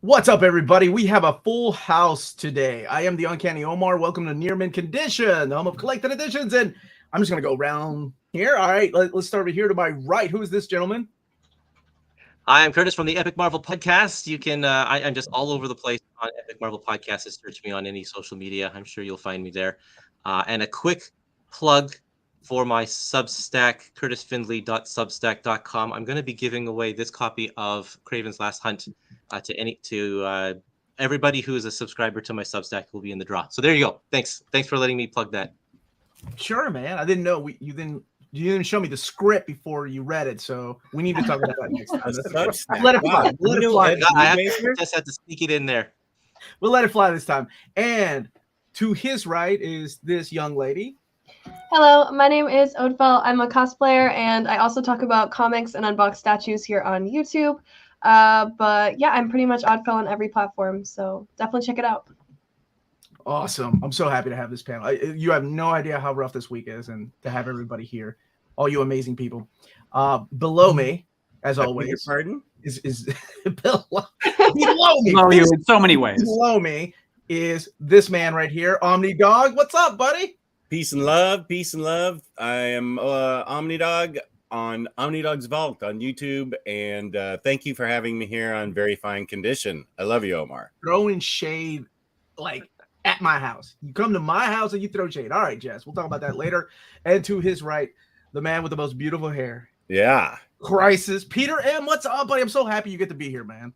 What's up, everybody? We have a full house today. I am the Uncanny Omar. Welcome to Near Mint Condition, the home of collected editions. And I'm just going to go around here. All right, let's start over here to my right. Who is this gentleman? Hi, I'm Kurtis from the Epic Marvel Podcast. You can, I'm just all over the place on Epic Marvel Podcast. Just search me on any social media. I'm sure you'll find me there. And a quick plug for my Substack, kurtisfindley.substack.com. I'm going to be giving away this copy of Kraven's Last Hunt to everybody who is a subscriber to my Substack will be in the draw. So there you go. Thanks for letting me plug that. Sure, man. I didn't know you didn't show me the script before you read it, so we need to talk about that next time. Let it fly. Let it fly. I just had to sneak it in there. We'll let it fly this time. And to his right is this young lady. Hello, my name is Ødfel. I'm a cosplayer, and I also talk about comics and unboxed statues here on YouTube. But yeah, I'm pretty much Ødfel on every platform, so definitely check it out. Awesome. I'm so happy to have this panel. You have no idea how rough this week is, and to have everybody here, all you amazing people. Below me, as always, pardon? is below me. Below you in so many ways. Below me is this man right here, Omnidog. What's up, buddy? Peace and love. Peace and love. I am Omnidog on Omnidog's Vault on YouTube, and thank you for having me here on Very Fine Condition. I love you, Omar. Throwing shade like at my house. You come to my house and you throw shade. All right, Jess, we'll talk about that later. And to his right, the man with the most beautiful hair. Yeah. Krisis, Peter M. What's up, buddy? I'm so happy you get to be here, man.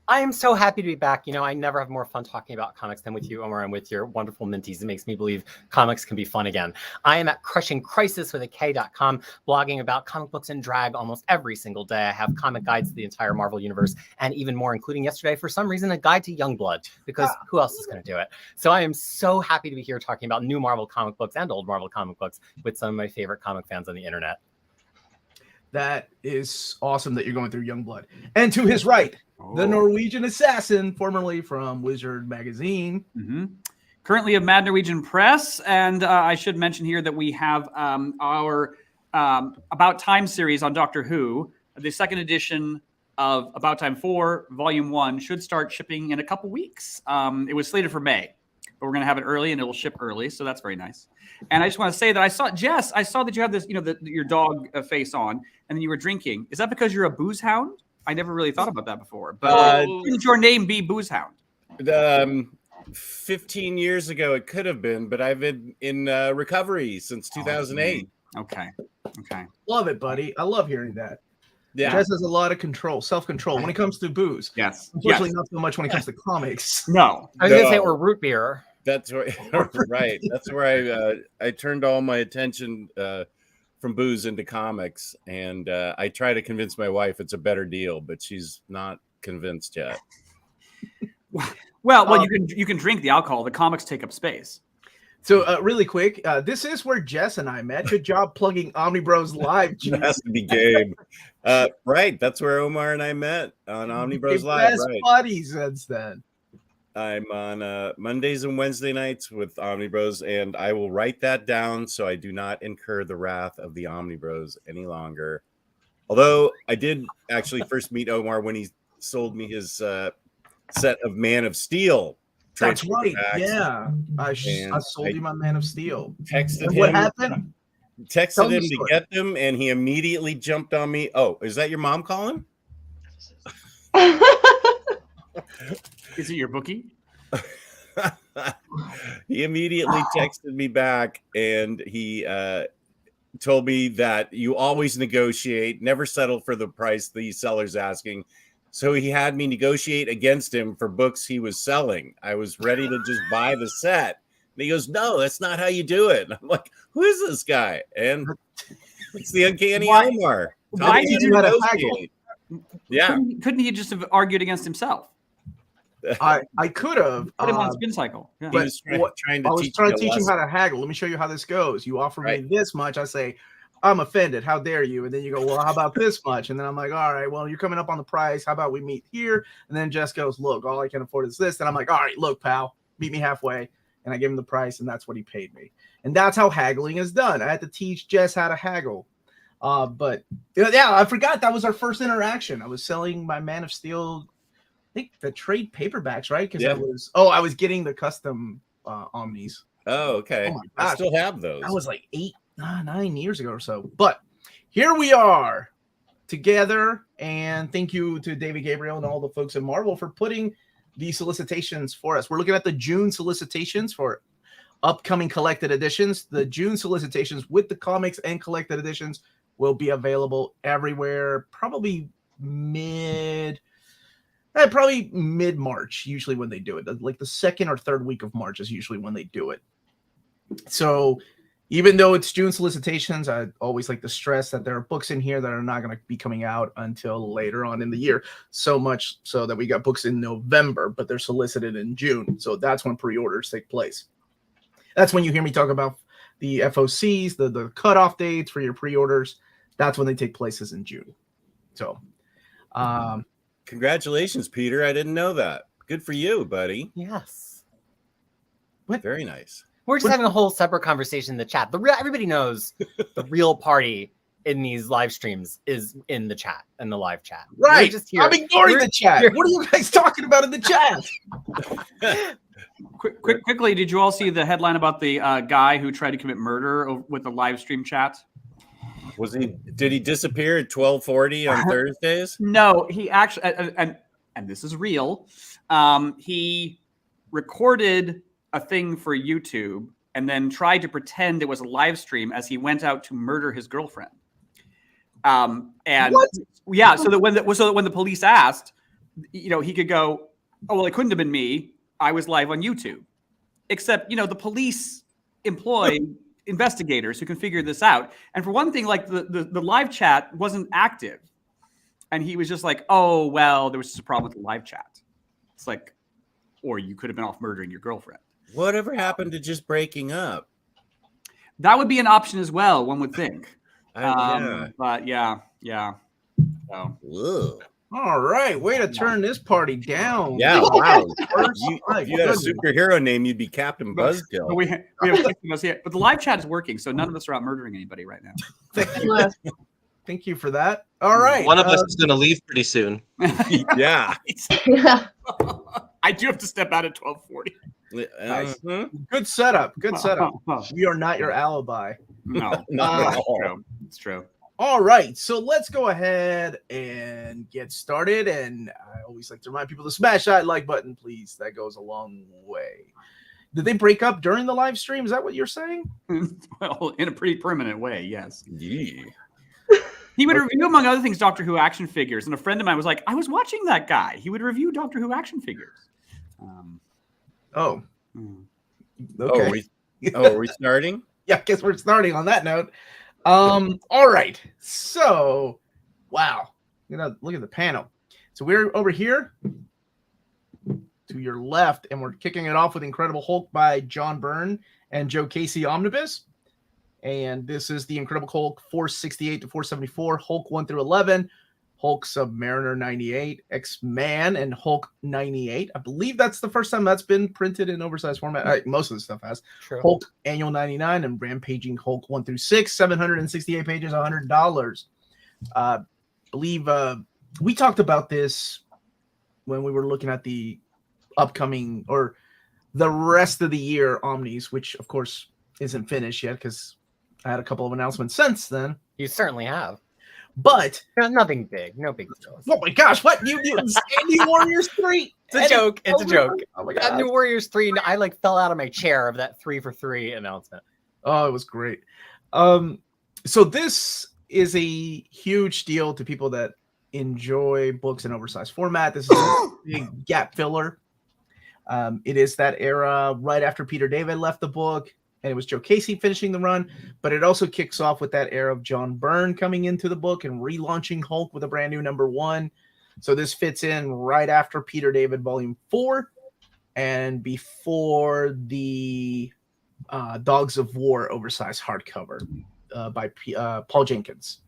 I am so happy to be back. You know, I never have more fun talking about comics than with you, Omar, and with your wonderful minties. It makes me believe comics can be fun again. I am at crushingkrisis.com, blogging about comic books and drag almost every single day. I have comic guides to the entire Marvel universe, and even more, including yesterday, for some reason, a guide to Youngblood, because who else is going to do it? So I am so happy to be here talking about new Marvel comic books and old Marvel comic books with some of my favorite comic fans on the internet. That is awesome that you're going through Youngblood. And to his right, the Norwegian assassin, formerly from Wizard Magazine. Mm-hmm. Currently of Mad Norwegian Press. And I should mention here that we have our About Time series on Doctor Who. The second edition of About Time 4, Volume 1, should start shipping in a couple weeks. It was slated for May, but we're going to have it early, and it'll ship early, so that's very nice. And I just want to say that I saw that you have this, your dog face on, and then you were drinking. Is that because you're a booze hound? I never really thought about that before. But shouldn't your name be Booze Hound? 15 years ago, it could have been, but I've been in recovery since 2008. Okay. Love it, buddy. I love hearing that. Yeah. Jess has a lot of control, self-control when it comes to booze. Yes. Unfortunately, not so much when it comes to comics. No. I was going to say, or root beer. That's where, right. That's where I turned all my attention from booze into comics, and I try to convince my wife it's a better deal, but she's not convinced yet. Well, you can drink the alcohol. The comics take up space. So really quick, this is where Jess and I met. Good job plugging Omnibros Live. It has to be Gabe. Right, that's where Omar and I met on Omnibros Live. Best right. buddies since then. I'm on Mondays and Wednesday nights with Omnibros, and I will write that down so I do not incur the wrath of the Omnibros any longer. Although I did actually first meet Omar when he sold me his set of Man of Steel. That's right. Yeah, I sold you my Man of Steel. Texted him. What happened? Texted him to get them, and he immediately jumped on me. Oh, is that your mom calling? Is it your bookie? He immediately texted me back, and he told me that you always negotiate, never settle for the price the seller's asking. So he had me negotiate against him for books he was selling. I was ready to just buy the set. And he goes, "No, that's not how you do it." And I'm like, "Who is this guy?" And it's the Uncanny Omar. Why did you negotiate? Yeah. Couldn't he just have argued against himself? I could have put him on spin cycle. Yeah. But I was trying to teach him how to haggle. Let me show you how this goes. You offer me this much. I say, "I'm offended. How dare you?" And then you go, "Well, how about this much?" And then I'm like, "All right, well, you're coming up on the price. How about we meet here?" And then Jess goes, "Look, all I can afford is this." And I'm like, "All right, look, pal, meet me halfway." And I gave him the price, and that's what he paid me. And that's how haggling is done. I had to teach Jess how to haggle. But yeah, I forgot that was our first interaction. I was selling my Man of Steel think the trade paperbacks, right? Because Yeah. I was getting the custom Omnis. Oh, okay. Oh my I gosh. still have those. That was like 9 years ago or so. But here we are together, and thank you to David Gabriel and all the folks at Marvel for putting these solicitations for us. We're looking at the June solicitations for upcoming collected editions. The June solicitations with the comics and collected editions will be available everywhere, probably mid-March, usually when they do it. Like the second or third week of March is usually when they do it. So even though it's June solicitations, I always like to stress that there are books in here that are not going to be coming out until later on in the year. So much so that we got books in November, but they're solicited in June. So that's when pre-orders take place. That's when you hear me talk about the FOCs, the cutoff dates for your pre-orders. That's when they take place, is in June. So, congratulations, Peter. I didn't know that. Good for you, buddy. Yes. What? Very nice. We're just having a whole separate conversation in the chat. Everybody knows the real party in these live streams is in the chat, in the live chat. Right. We're just here. I'm ignoring the chat. What are you guys talking about in the chat? Quickly, did you all see the headline about the guy who tried to commit murder with the live stream chat? Did he disappear at 12:40 on Thursdays? No, he actually, and this is real. He recorded a thing for YouTube and then tried to pretend it was a live stream as he went out to murder his girlfriend. And what? Yeah, so that when the police asked, he could go, "Oh well, it couldn't have been me. I was live on YouTube." Except, the police employ investigators who can figure this out. And for one thing, like the live chat wasn't active, and he was just like, "Oh well, there was just a problem with the live chat." It's like, or you could have been off murdering your girlfriend. Whatever happened to just breaking up? That would be an option as well, one would think. Yeah. But yeah. So. Whoa. All right, way to turn this party down. Yeah, wow. If you had a superhero name, you'd be Captain Buzzkill. But we have us here. But the live chat is working, so none of us are out murdering anybody right now. Thank you for that. All right. One of us is going to leave pretty soon. Yeah. Yeah. I do have to step out at 12:40. Nice. Good setup. We are not your alibi. No, Not at all. It's true. All right, so let's go ahead and get started. And I always like to remind people to smash that like button, please. That goes a long way. Did they break up during the live stream? Is that what you're saying? Well, in a pretty permanent way, yes. Yeah. He would review, among other things, Doctor Who action figures. And a friend of mine was like, I was watching that guy. He would review Doctor Who action figures. Oh. Okay. Are we starting? Yeah, I guess we're starting on that note. All right. So, wow. Look at the panel. So we're over here to your left, and we're kicking it off with Incredible Hulk by John Byrne and Joe Casey Omnibus. And this is the Incredible Hulk 468 to 474, Hulk 1 through 11, Hulk Submariner 98, X-Man, and Hulk 98. I believe that's the first time that's been printed in oversized format. Most of the stuff has. True. Hulk Annual 99 and Rampaging Hulk 1 through 6, 768 pages, $100. Believe we talked about this when we were looking at the upcoming or the rest of the year Omnis, which of course isn't finished yet because I had a couple of announcements since then. You certainly have. But nothing big. No big deal. Oh my gosh, what? You New Warriors 3? It's a joke. It's a joke. Oh my god. New Warriors 3, I fell out of my chair of that 3 for 3 announcement. Oh, it was great. So this is a huge deal to people that enjoy books in oversized format. This is a big gap filler. It is that era right after Peter David left the book, and it was Joe Casey finishing the run, but it also kicks off with that era of John Byrne coming into the book and relaunching Hulk with a brand new #1. So this fits in right after Peter David Volume 4 and before the Dogs of War oversized hardcover by Paul Jenkins.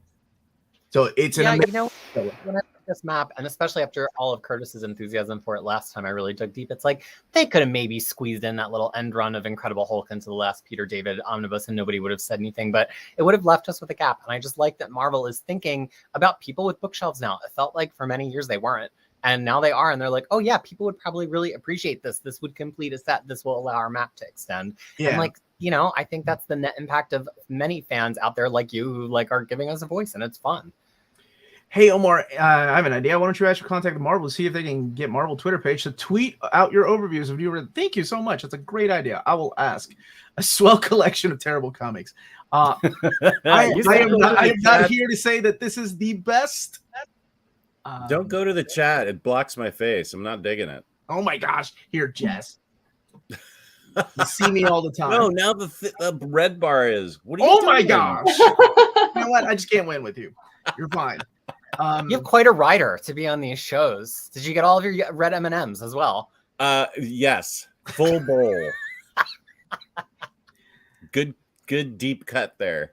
So it's an amazing. When I look at this map, and especially after all of Kurtis's enthusiasm for it last time, I really dug deep. It's like they could have maybe squeezed in that little end run of Incredible Hulk into the last Peter David omnibus, and nobody would have said anything. But it would have left us with a gap. And I just like that Marvel is thinking about people with bookshelves now. It felt like for many years they weren't. And now they are, and they're like, oh yeah, people would probably really appreciate this. This would complete a set. This will allow our map to extend. Yeah. And like, you know, I think that's the net impact of many fans out there like you who like are giving us a voice, and it's fun. Hey, Omar, I have an idea. Why don't you actually contact Marvel to see if they can get Marvel Twitter page to tweet out your overviews of you? Thank you so much. That's a great idea. I will ask. A swell collection of terrible comics. I am not here to say that this is the best. Don't go to the chat. It blocks my face. I'm not digging it. Oh my gosh. Here, Jess. You see me all the time. No, now the red bar is. What are you Oh doing? my gosh. You know what? I just can't win with you. You're fine. You have quite a rider to be on these shows. Did you get all of your red M&Ms as well? Yes. Full bowl. Good deep cut there.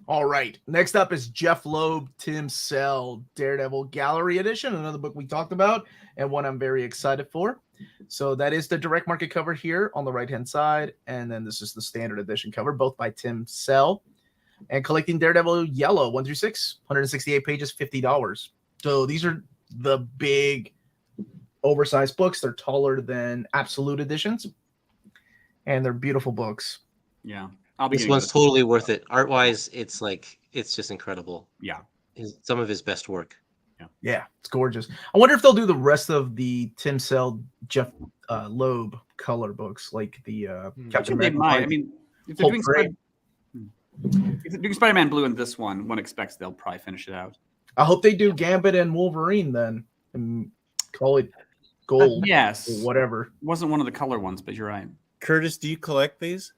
All right. Next up is Jeff Loeb, Tim Sell, Daredevil Gallery Edition, another book we talked about and one I'm very excited for. So that is the direct market cover here on the right-hand side. And then this is the standard edition cover, both by Tim Sell. And Collecting Daredevil Yellow, 1 through 6, 168 pages, $50. So these are the big oversized books. They're taller than absolute editions. And they're beautiful books. Yeah. This one's totally worth it. Art-wise, it's just incredible. Yeah. Some of his best work. Yeah, it's gorgeous. I wonder if they'll do the rest of the Tim Sell, Jeff Loeb color books, like the Captain America. They might. I mean, if they're doing Spider-Man Blue in this one expects they'll probably finish it out. I hope they do Gambit and Wolverine then, and call it Gold. Yes. Or whatever. It wasn't one of the color ones, but you're right. Kurtis, do you collect these?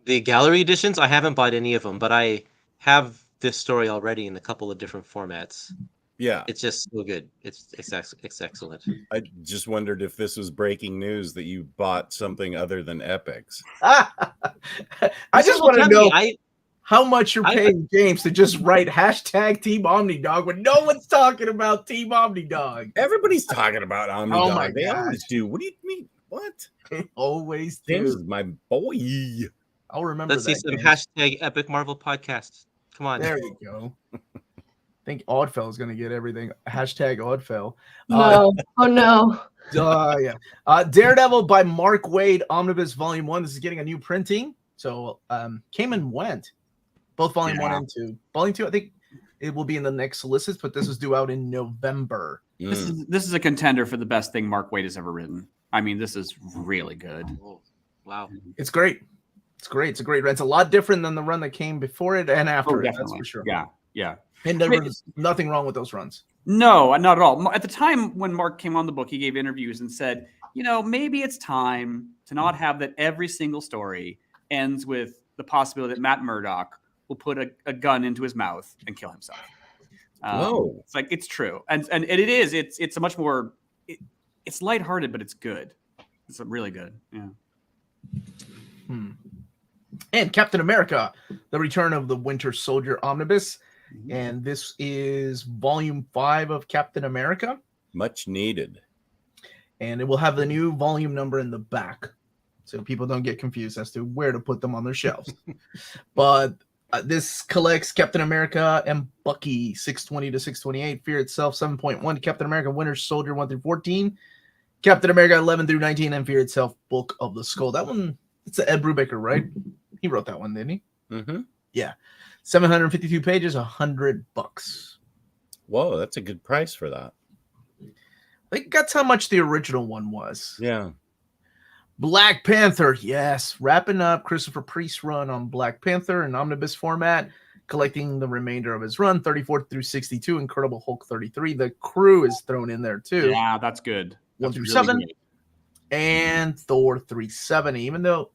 The gallery editions, I haven't bought any of them, but I have this story already in a couple of different formats. Yeah. It's just so good. It's excellent. I just wondered if this was breaking news that you bought something other than Epics. I just want to know how much you're paying James to just write hashtag Team Omnidog when no one's talking about Team Omnidog. Everybody's talking about Omnidog. Oh my they gosh. always do. What do you mean? What? They always do. James is my boy. I'll remember Let's that. see some hashtag Epic Marvel Podcast. Come on. There you go. I think Ødfel is going to get everything. Hashtag Ødfel. No. Oh, no. Yeah. Daredevil by Mark Waid, Omnibus Volume 1. This is getting a new printing. So came and went. Both Volume 1 and 2. Volume 2, I think it will be in the next solicits, but this is due out in November. This is a contender for the best thing Mark Waid has ever written. I mean, this is really good. Oh, wow. It's great. It's great. It's a great run. It's a lot different than the run that came before it and after it. That's for sure. Yeah. And there was nothing wrong with those runs. No, not at all. At the time when Mark came on the book, he gave interviews and said, maybe it's time to not have that every single story ends with the possibility that Matt Murdock will put a gun into his mouth and kill himself. Whoa. It's like, it's true. And it is. It's a much more, it's lighthearted, but it's good. It's really good. Yeah. And Captain America, The Return of the Winter Soldier Omnibus. And this is Volume 5 of Captain America. Much needed. And it will have the new volume number in the back, so people don't get confused as to where to put them on their shelves. But this collects Captain America and Bucky 620 to 628, Fear Itself 7.1, Captain America Winter Soldier 1 through 14, Captain America 11 through 19, and Fear Itself Book of the Skull. That one, it's Ed Brubaker, right? He wrote that one, didn't he? Mm-hmm. Yeah. 752 pages, $100. Whoa, that's a good price for that. I think that's how much the original one was. Yeah. Black Panther, yes. Wrapping up Christopher Priest's run on Black Panther in omnibus format, collecting the remainder of his run, 34 through 62, Incredible Hulk 33. The Crew is thrown in there too. Yeah, that's good. 1 through 7. And Thor 370, even though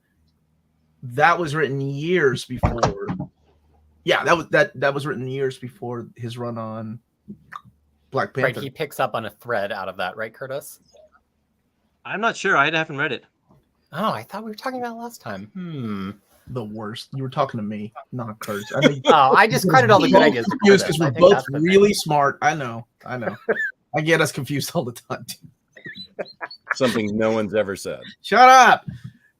that was written years before. Yeah, that was written years before his run on Black Panther. Right, he picks up on a thread out of that, right, Kurtis? I'm not sure. I haven't read it. Oh, I thought we were talking about it last time. The worst. You were talking to me, not Kurt. I mean, I just credit all the good ideas. Because we're both really smart. I know. I get us confused all the time. Something no one's ever said. Shut up.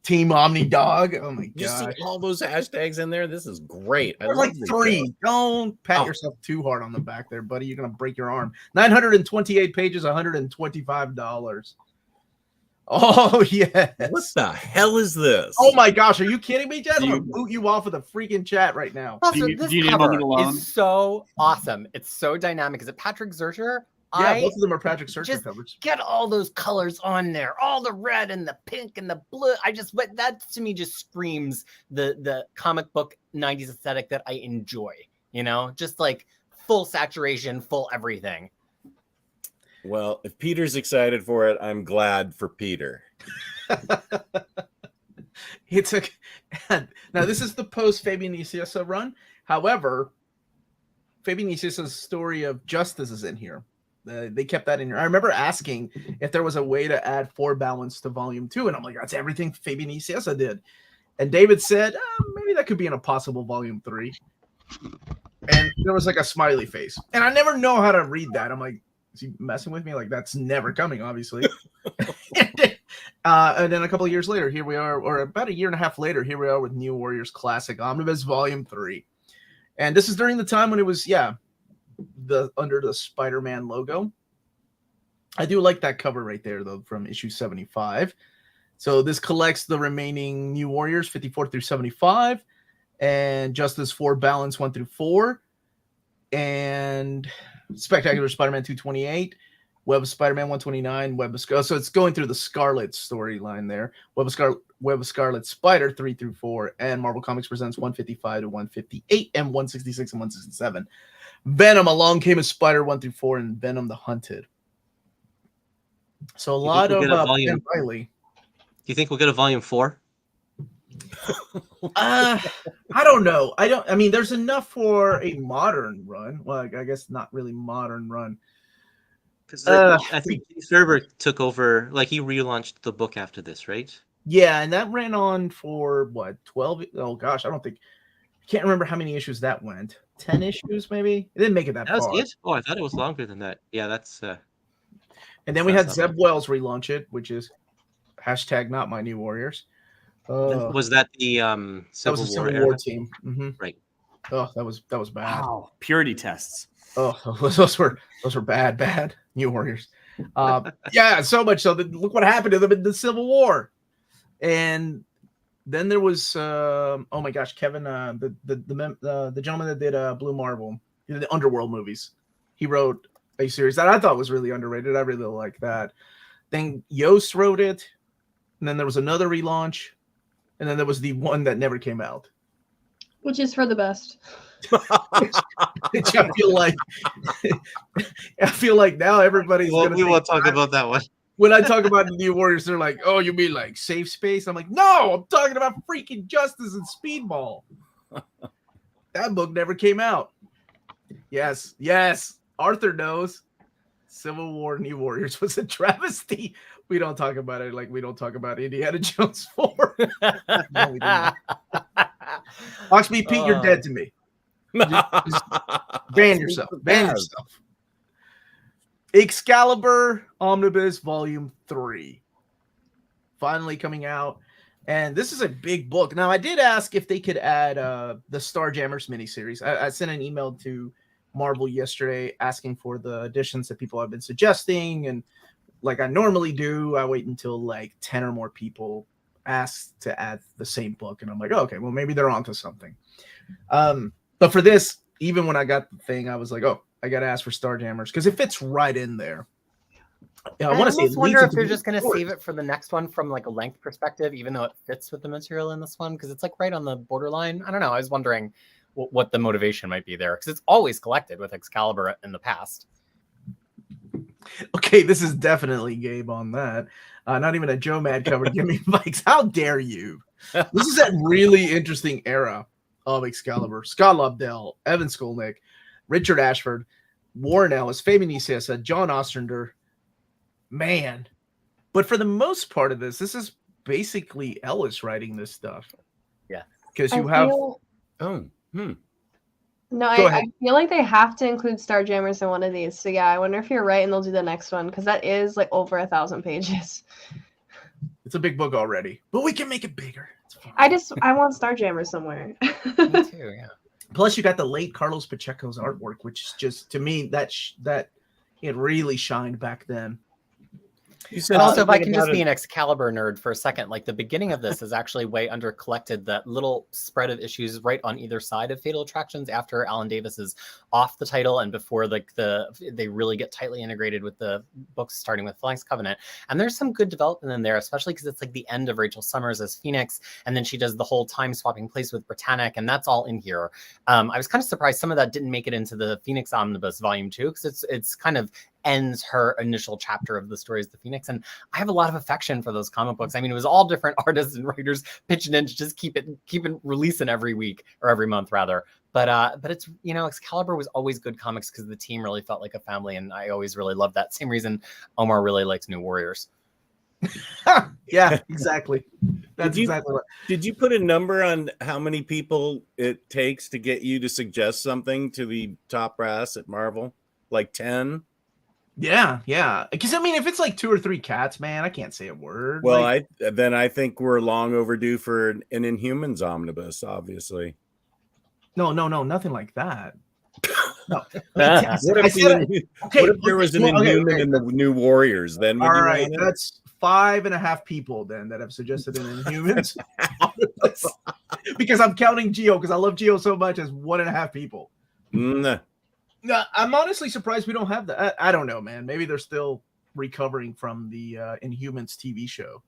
Team Omnidog. Oh my You see god. all those hashtags in there? This is great. I There's love like this 3. show. Don't pat yourself too hard on the back there, buddy. You're gonna break your arm. 928 pages, $125. Oh yes. What the hell is this? Oh my gosh, are you kidding me, Jess? I'm Do gonna you- boot you off of the freaking chat right now. Also, Do you this need a cover moment alone? is so awesome. It's so dynamic. Is it Patrick Zercher? Yeah, both of them are Patrick Searcher just covers. get all those colors on there, all the red and the pink and the blue. That to me just screams the comic book 90s aesthetic that I enjoy. You know, just like full saturation, full everything. Well, if Peter's excited for it, I'm glad for Peter. It's a now this is the post Fabian Nicieza run. However, Fabian Nicieza's story of Justice is in here. They kept that in here. I remember asking if there was a way to add 4 balance to volume 2, and I'm like, that's everything Fabian Nicieza did. And David said, maybe that could be in a possible volume 3. And there was like a smiley face, and I never know how to read that. I'm like, is he messing with me? Like, that's never coming, obviously. And then a couple of years later, here we are, or about a year and a half later, here we are with New Warriors Classic Omnibus Volume 3. And this is during the time when it was, under the Spider-Man logo. I do like that cover right there, though, from issue 75. So this collects the remaining New Warriors, 54 through 75, and Justice 4 Balance 1 through 4, and Spectacular Spider-Man 228, Web of Spider-Man 129, Web of so it's going through the Scarlet storyline there. Web of Scarlet Spider 3 through 4, and Marvel Comics presents 155 to 158 and 166 and 167. Venom, Along Came a Spider 1 through 4, and Venom the Hunted. So a lot of volume. Riley. Do you think we'll get a volume 4? I don't know. I mean, there's enough for a modern run. Well, I guess not really modern run. Because I think Ferber took over, like he relaunched the book after this, right? Yeah, and that ran on for what, 12? Oh gosh, I can't remember how many issues that went. 10 issues, maybe? It didn't make it that far. That was it? Oh, I thought it was longer than that. Yeah, that's and then we had Zeb Wells relaunch it, which is hashtag not my New Warriors. Was that the Civil War team? Mm-hmm. Right. Oh, that was bad. Wow, purity tests. Oh, those were bad New Warriors. Yeah, so much so that look what happened to them in the Civil War. And then there was oh my gosh, Kevin, the gentleman that did Blue Marvel, the Underworld movies. He wrote a series that I thought was really underrated. I really like that. Then Yost wrote it, and then there was another relaunch, and then there was the one that never came out. Which is for the best. Which I feel like now everybody's we won't talk about that one. When I talk about the New Warriors, they're like, "Oh, you mean like Safe Space?" I'm like, "No, I'm talking about freaking Justice and Speedball." That book never came out. Yes, Arthur knows. Civil War New Warriors was a travesty. We don't talk about it like we don't talk about Indiana Jones 4. No, we didn't. Oxby Pete, you're dead to me. Just ban yourself. Ban yourself. Excalibur Omnibus Volume 3. Finally coming out. And this is a big book. Now, I did ask if they could add the Starjammers miniseries. I sent an email to Marvel yesterday asking for the additions that people have been suggesting. And like I normally do, I wait until like 10 or more people ask to add the same book. And I'm like, oh, okay, well, maybe they're onto something. But for this, even when I got the thing, I was like, oh, I got to ask for Starjammers because it fits right in there. Yeah, I want to say. Wonder if they're just going to save it for the next one from like a length perspective, even though it fits with the material in this one, because it's like right on the borderline. I don't know. I was wondering what the motivation might be there, because it's always collected with Excalibur in the past. Okay, this is definitely Gabe on that. Not even a Joe Mad cover. Give me mics. How dare you? This is that really interesting era of Excalibur. Scott Lobdell, Evan Skolnick, Richard Ashford, Warren Ellis, Fabian Nicieza, John Ostrander. Man. But for the most part of this is basically Ellis writing this stuff. Yeah. Because you have... No, I feel like they have to include Starjammers in one of these. So yeah, I wonder if you're right and they'll do the next one, because that is like over 1,000 pages. It's a big book already, but we can make it bigger. It's fine. I want Starjammer somewhere. Me too, yeah. Plus, you got the late Carlos Pacheco's artwork, which is just, to me, that it really shined back then. And also, if I can just be an Excalibur nerd for a second, like the beginning of this is actually way under collected. That little spread of issues right on either side of Fatal Attractions after Alan Davis is off the title and before they really get tightly integrated with the books, starting with Phalanx Covenant. And there's some good development in there, especially because it's like the end of Rachel Summers as Phoenix, and then she does the whole time swapping place with Britannic, and that's all in here. I was kind of surprised some of that didn't make it into the Phoenix Omnibus Volume 2 because it's kind of ends her initial chapter of the stories of the Phoenix, and I have a lot of affection for those comic books. I mean, it was all different artists and writers pitching in to just keep it releasing every week or every month rather. But it's, you know, Excalibur was always good comics because the team really felt like a family, and I always really loved that. Same reason Omar really likes New Warriors. Yeah, exactly. That's exactly what. Did you put a number on how many people it takes to get you to suggest something to the top brass at Marvel? Like 10? Yeah. Because I mean, if it's like 2 or 3 cats, man, I can't say a word. Well, I think we're long overdue for an Inhumans omnibus, obviously. No, nothing like that. No. What if there was an Inhuman in the New Warriors? Then would all right, that's 5.5 people then that have suggested an Inhumans. Because I'm counting Geo because I love Geo so much as 1.5 people. No, I'm honestly surprised we don't have that. I don't know, man. Maybe they're still recovering from the Inhumans TV show.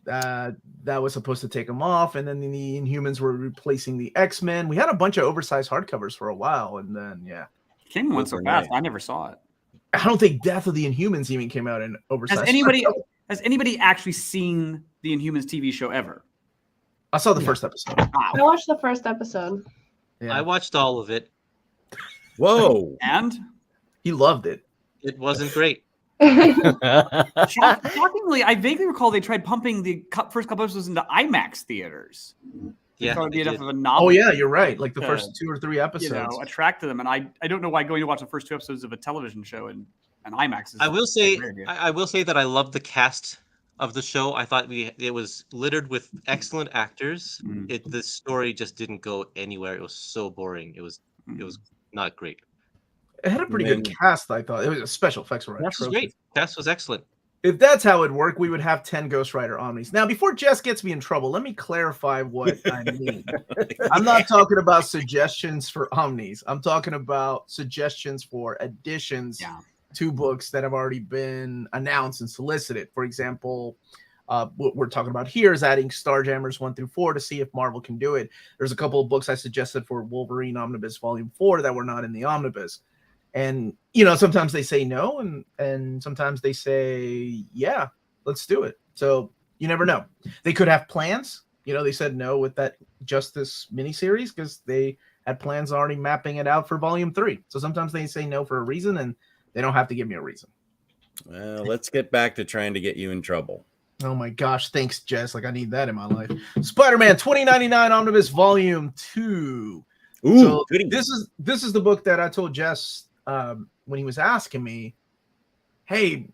That was supposed to take them off, and then the Inhumans were replacing the X-Men. We had a bunch of oversized hardcovers for a while, and then came and went so fast. I never saw it. I don't think Death of the Inhumans even came out in oversized. Has anybody actually seen the Inhumans TV show ever? I saw the first episode. I watched the first episode. I watched all of it. Whoa! And he loved it. It wasn't great. Shockingly, I vaguely recall they tried pumping the first couple episodes into IMAX theaters. Yeah, thought it'd be enough of a novel. Oh yeah, you're right. Like the first 2 or 3 episodes, attracted them, and I don't know why going to watch the first 2 episodes of a television show and IMAX is. I will say that I loved the cast of the show. I thought it was littered with excellent actors. The story just didn't go anywhere. It was so boring. It was not great. It had a pretty good cast, I thought. It was a special effects were Cast was great. Cast was excellent. If that's how it worked, we would have 10 Ghost Rider Omnis. Now, before Jess gets me in trouble, let me clarify what I mean. I'm not talking about suggestions for Omnis. I'm talking about suggestions for additions to books that have already been announced and solicited. For example, what we're talking about here is adding Starjammers 1 through 4 to see if Marvel can do it. There's a couple of books I suggested for Wolverine Omnibus Volume 4 that were not in the Omnibus. And, sometimes they say no, and sometimes they say, yeah, let's do it. So you never know. They could have plans. They said no with that Justice miniseries because they had plans already mapping it out for Volume 3. So sometimes they say no for a reason, and they don't have to give me a reason. Well, let's get back to trying to get you in trouble. Oh my gosh, thanks, Jess. Like I need that in my life. Spider-Man 2099 Omnibus Volume 2. Ooh, so this is the book that I told Jess when he was asking me, hey,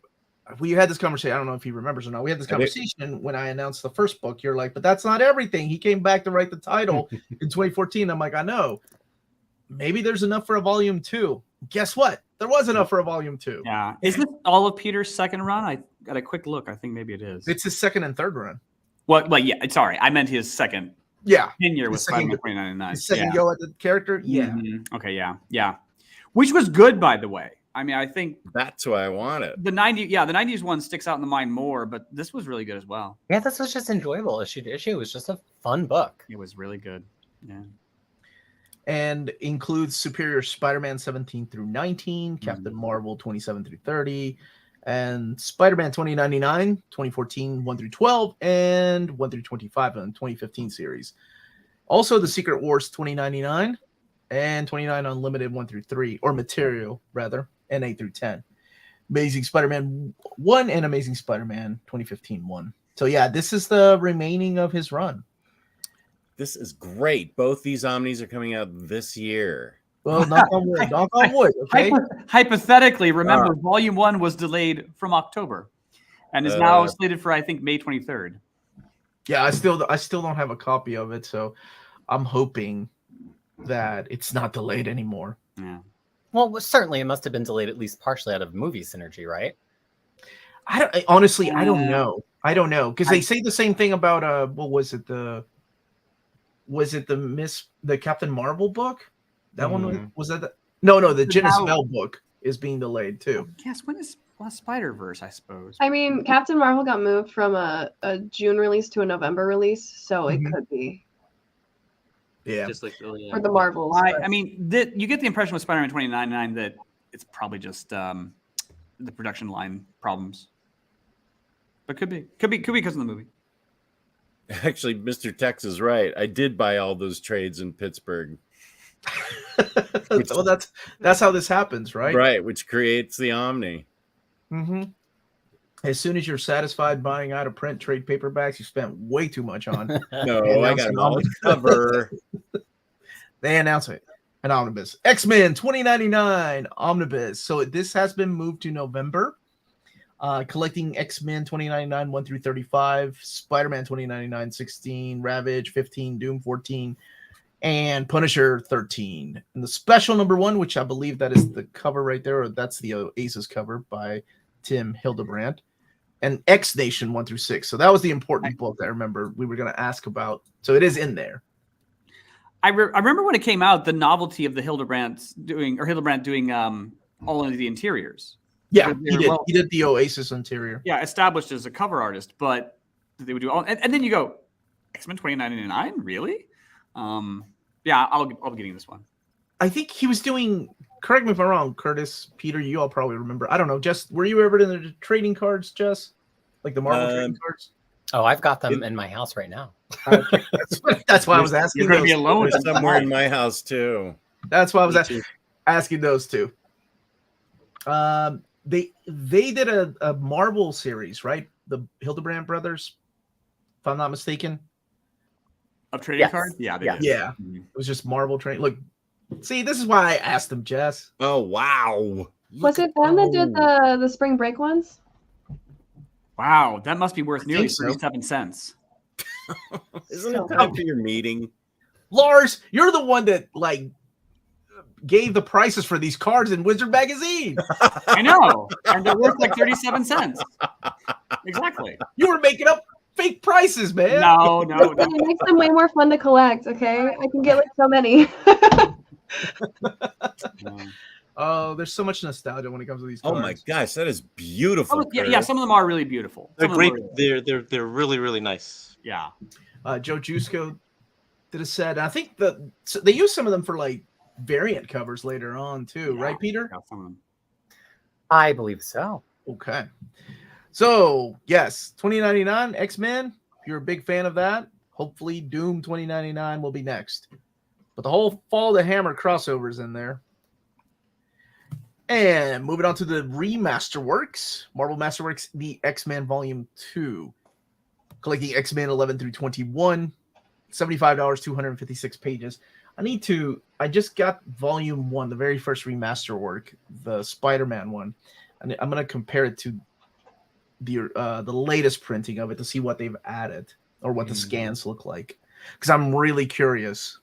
we had this conversation. I don't know if he remembers or not. We had this conversation when I announced the first book. You're like, but that's not everything. He came back to write the title in 2014. I'm like, I know. Maybe there's enough for a Volume 2. Guess what? There was enough for a Volume 2. Yeah. Is this all of Peter's second run? I got a quick look. I think maybe it is. It's his second and third run. Well, yeah. Sorry. I meant his second tenure with Spider-Man 2099. His second go at the character? Yeah. Mm-hmm. Okay, yeah. Which was good, by the way. I mean, I think that's why I want it. The 90s one sticks out in the mind more, but this was really good as well. Yeah, this was just enjoyable issue to issue. It was just a fun book. It was really good. Yeah. And includes Superior Spider-Man 17 through 19, Captain Marvel 27 through 30, and Spider-Man 2099, 2014, 1 through 12, and 1 through 25 on the 2015 series. Also, the Secret Wars 2099 and 29 Unlimited 1 through 3, or Material, rather, and 8 through 10. Amazing Spider-Man 1 and Amazing Spider-Man 2015 1. So, yeah, this is the remaining of his run. This is great. Both these Omnis are coming out this year. Well, knock on wood. Knock on wood, okay? Hypothetically, remember, Volume 1 was delayed from October. and is now slated for, I think, May 23rd. Yeah, I still don't have a copy of it, so I'm hoping that it's not delayed anymore. Yeah. Well, certainly it must have been delayed at least partially out of movie synergy, right? Honestly, I don't know. I don't know because they say the same thing about what was it the Captain Marvel book? That one was that no the Jenna Spell book is being delayed too. Yes, when is Spider-Verse, I suppose. I mean, Captain Marvel got moved from a June release to a November release, so it could be. Yeah, just like for the Marvels. I mean, you get the impression with Spider-Man 2099 that it's probably just the production line problems, but could be because of the movie. Actually, Mr. Tex is right. I did buy all those trades in Pittsburgh. Well, that's how this happens, right? Right, which creates the Omni. Mm-hmm. As soon as you're satisfied buying out of print trade paperbacks, you spent way too much on. No, I got an all cover. They announce it. An omnibus. X-Men 2099 omnibus. So this has been moved to November. Collecting X-Men 2099 1 through 35, Spider-Man 2099 16, Ravage 15, Doom 14, and Punisher 13. And the special number 1, which I believe that is the cover right there, or that's the Aces cover by Tim Hildebrandt, and X Nation 1 through 6. So that was the important book that I remember we were going to ask about. So it is in there. I remember when it came out, the novelty of the Hildebrandt doing all of the interiors. Yeah, he did the Oasis interior. Yeah, established as a cover artist, but they would do all, and then you go X-Men 2099, really? Yeah, I'll be getting this one. I think he was doing. Correct me if I'm wrong, Kurtis, Peter. You all probably remember. I don't know. Jess, were you ever in the trading cards, Jess? Like the Marvel trading cards? Oh, I've got them in my house right now. That's why I was asking. You're going to be alone somewhere in my house too. That's why I was asking those two. They did a Marvel series, right? The Hildebrandt brothers, if I'm not mistaken. Of trading cards? Yeah, they did. Yeah. It was just Marvel trading. Look, see, this is why I asked them, Jess. Oh, wow. Was it them that did the spring break ones? Wow, that must be worth nearly 37 cents. Isn't it time for your meeting? Lars, you're the one that gave the prices for these cards in Wizard Magazine. I know. And they're worth like 37 cents. Exactly. You were making up fake prices, man. No. It makes them way more fun to collect, okay? I can get so many. Oh, there's so much nostalgia when it comes to these cards. Oh my gosh, that is beautiful. Yeah, some of them are really beautiful. They're great. They're really, really nice. Yeah. Joe Jusko did a set. I think they use some of them for variant covers later on too, right, Peter? Yeah, some of them. I believe so. Okay. So yes, 2099 X-Men. If you're a big fan of that, hopefully Doom 2099 will be next. But the whole Fall the Hammer crossovers in there. And moving on to the Remasterworks, Marvel Masterworks, the X-Men Volume 2. Collecting X-Men 11 through 21, $75, 256 pages. I just got Volume 1, the very first Remasterwork, the Spider-Man one. And I'm going to compare it to the latest printing of it to see what they've added or what the scans look like. Because I'm really curious.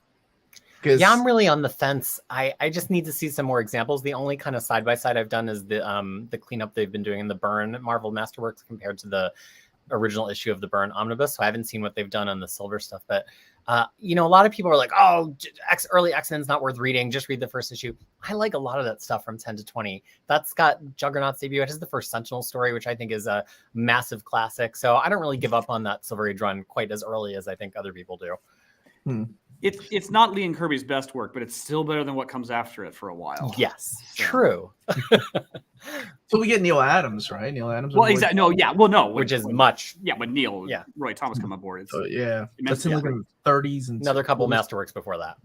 Yeah, I'm really on the fence. I just need to see some more examples. The only kind of side-by-side I've done is the cleanup they've been doing in the Byrne Marvel Masterworks compared to the original issue of the Byrne Omnibus. So I haven't seen what they've done on the silver stuff. But, a lot of people are like, oh, early X-Men's not worth reading. Just read the first issue. I like a lot of that stuff from 10 to 20. That's got Juggernaut's debut. It has the first Sentinel story, which I think is a massive classic. So I don't really give up on that Silver Age run quite as early as I think other people do. It's not Lee and Kirby's best work, but it's still better than what comes after it for a while. Yes, true. So we get Neil Adams, right? Neil Adams. Well, exactly. No, yeah. Well, no. Which is much. Yeah, when Roy Thomas come on board. It's, that's in the 30s. And another couple Masterworks before that.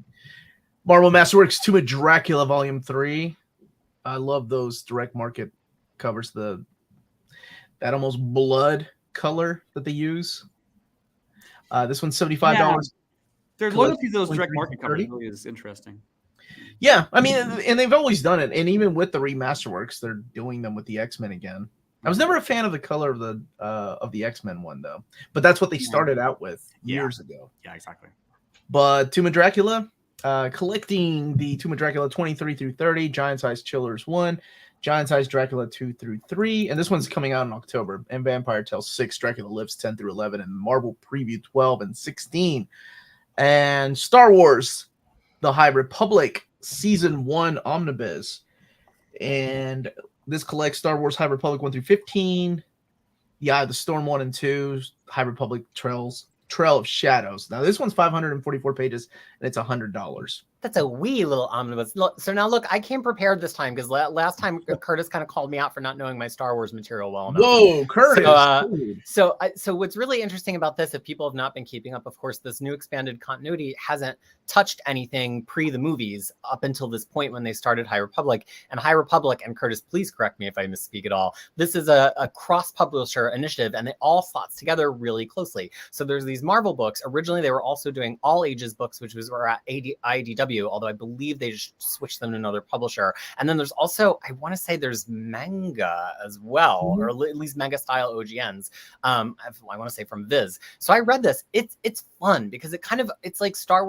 Marvel Masterworks Tomb of Dracula Volume 3. I love those direct market covers. That almost blood color that they use. This one's $75. Yeah. Their loyalty to those direct market covers really is interesting. Yeah, I mean, and they've always done it. And even with the Remasterworks, they're doing them with the X-Men again. I was never a fan of the color of the X-Men one though, but that's what they started out with years ago. Yeah, exactly. But Tomb of Dracula, collecting the Tomb of Dracula 23 through 30, Giant Size Chillers 1, Giant Size Dracula 2 through 3, and this one's coming out in October. And Vampire Tales 6, Dracula Lives 10 through 11, and Marvel Preview 12 and 16. And Star Wars, The High Republic Season 1 Omnibus. And this collects Star Wars High Republic 1 through 15, the Eye of the Storm 1 and 2, High Republic Trail of Shadows. Now this one's 544 pages and it's $100. That's a wee little omnibus. Look, so now look, I came prepared this time because last time Kurtis kind of called me out for not knowing my Star Wars material well enough. Whoa, Kurtis! So what's really interesting about this, if people have not been keeping up, of course, this new expanded continuity hasn't touched anything pre the movies up until this point when they started High Republic. And High Republic, and Kurtis, please correct me if I misspeak at all, this is a cross-publisher initiative, and it all slots together really closely. So there's these Marvel books. Originally, they were also doing all ages books, which were at IDW, although I believe they just switched them to another publisher. And then there's also, I want to say there's manga as well, or at least manga style OGNs. I want to say from Viz. So I read this. It's fun because it's like Star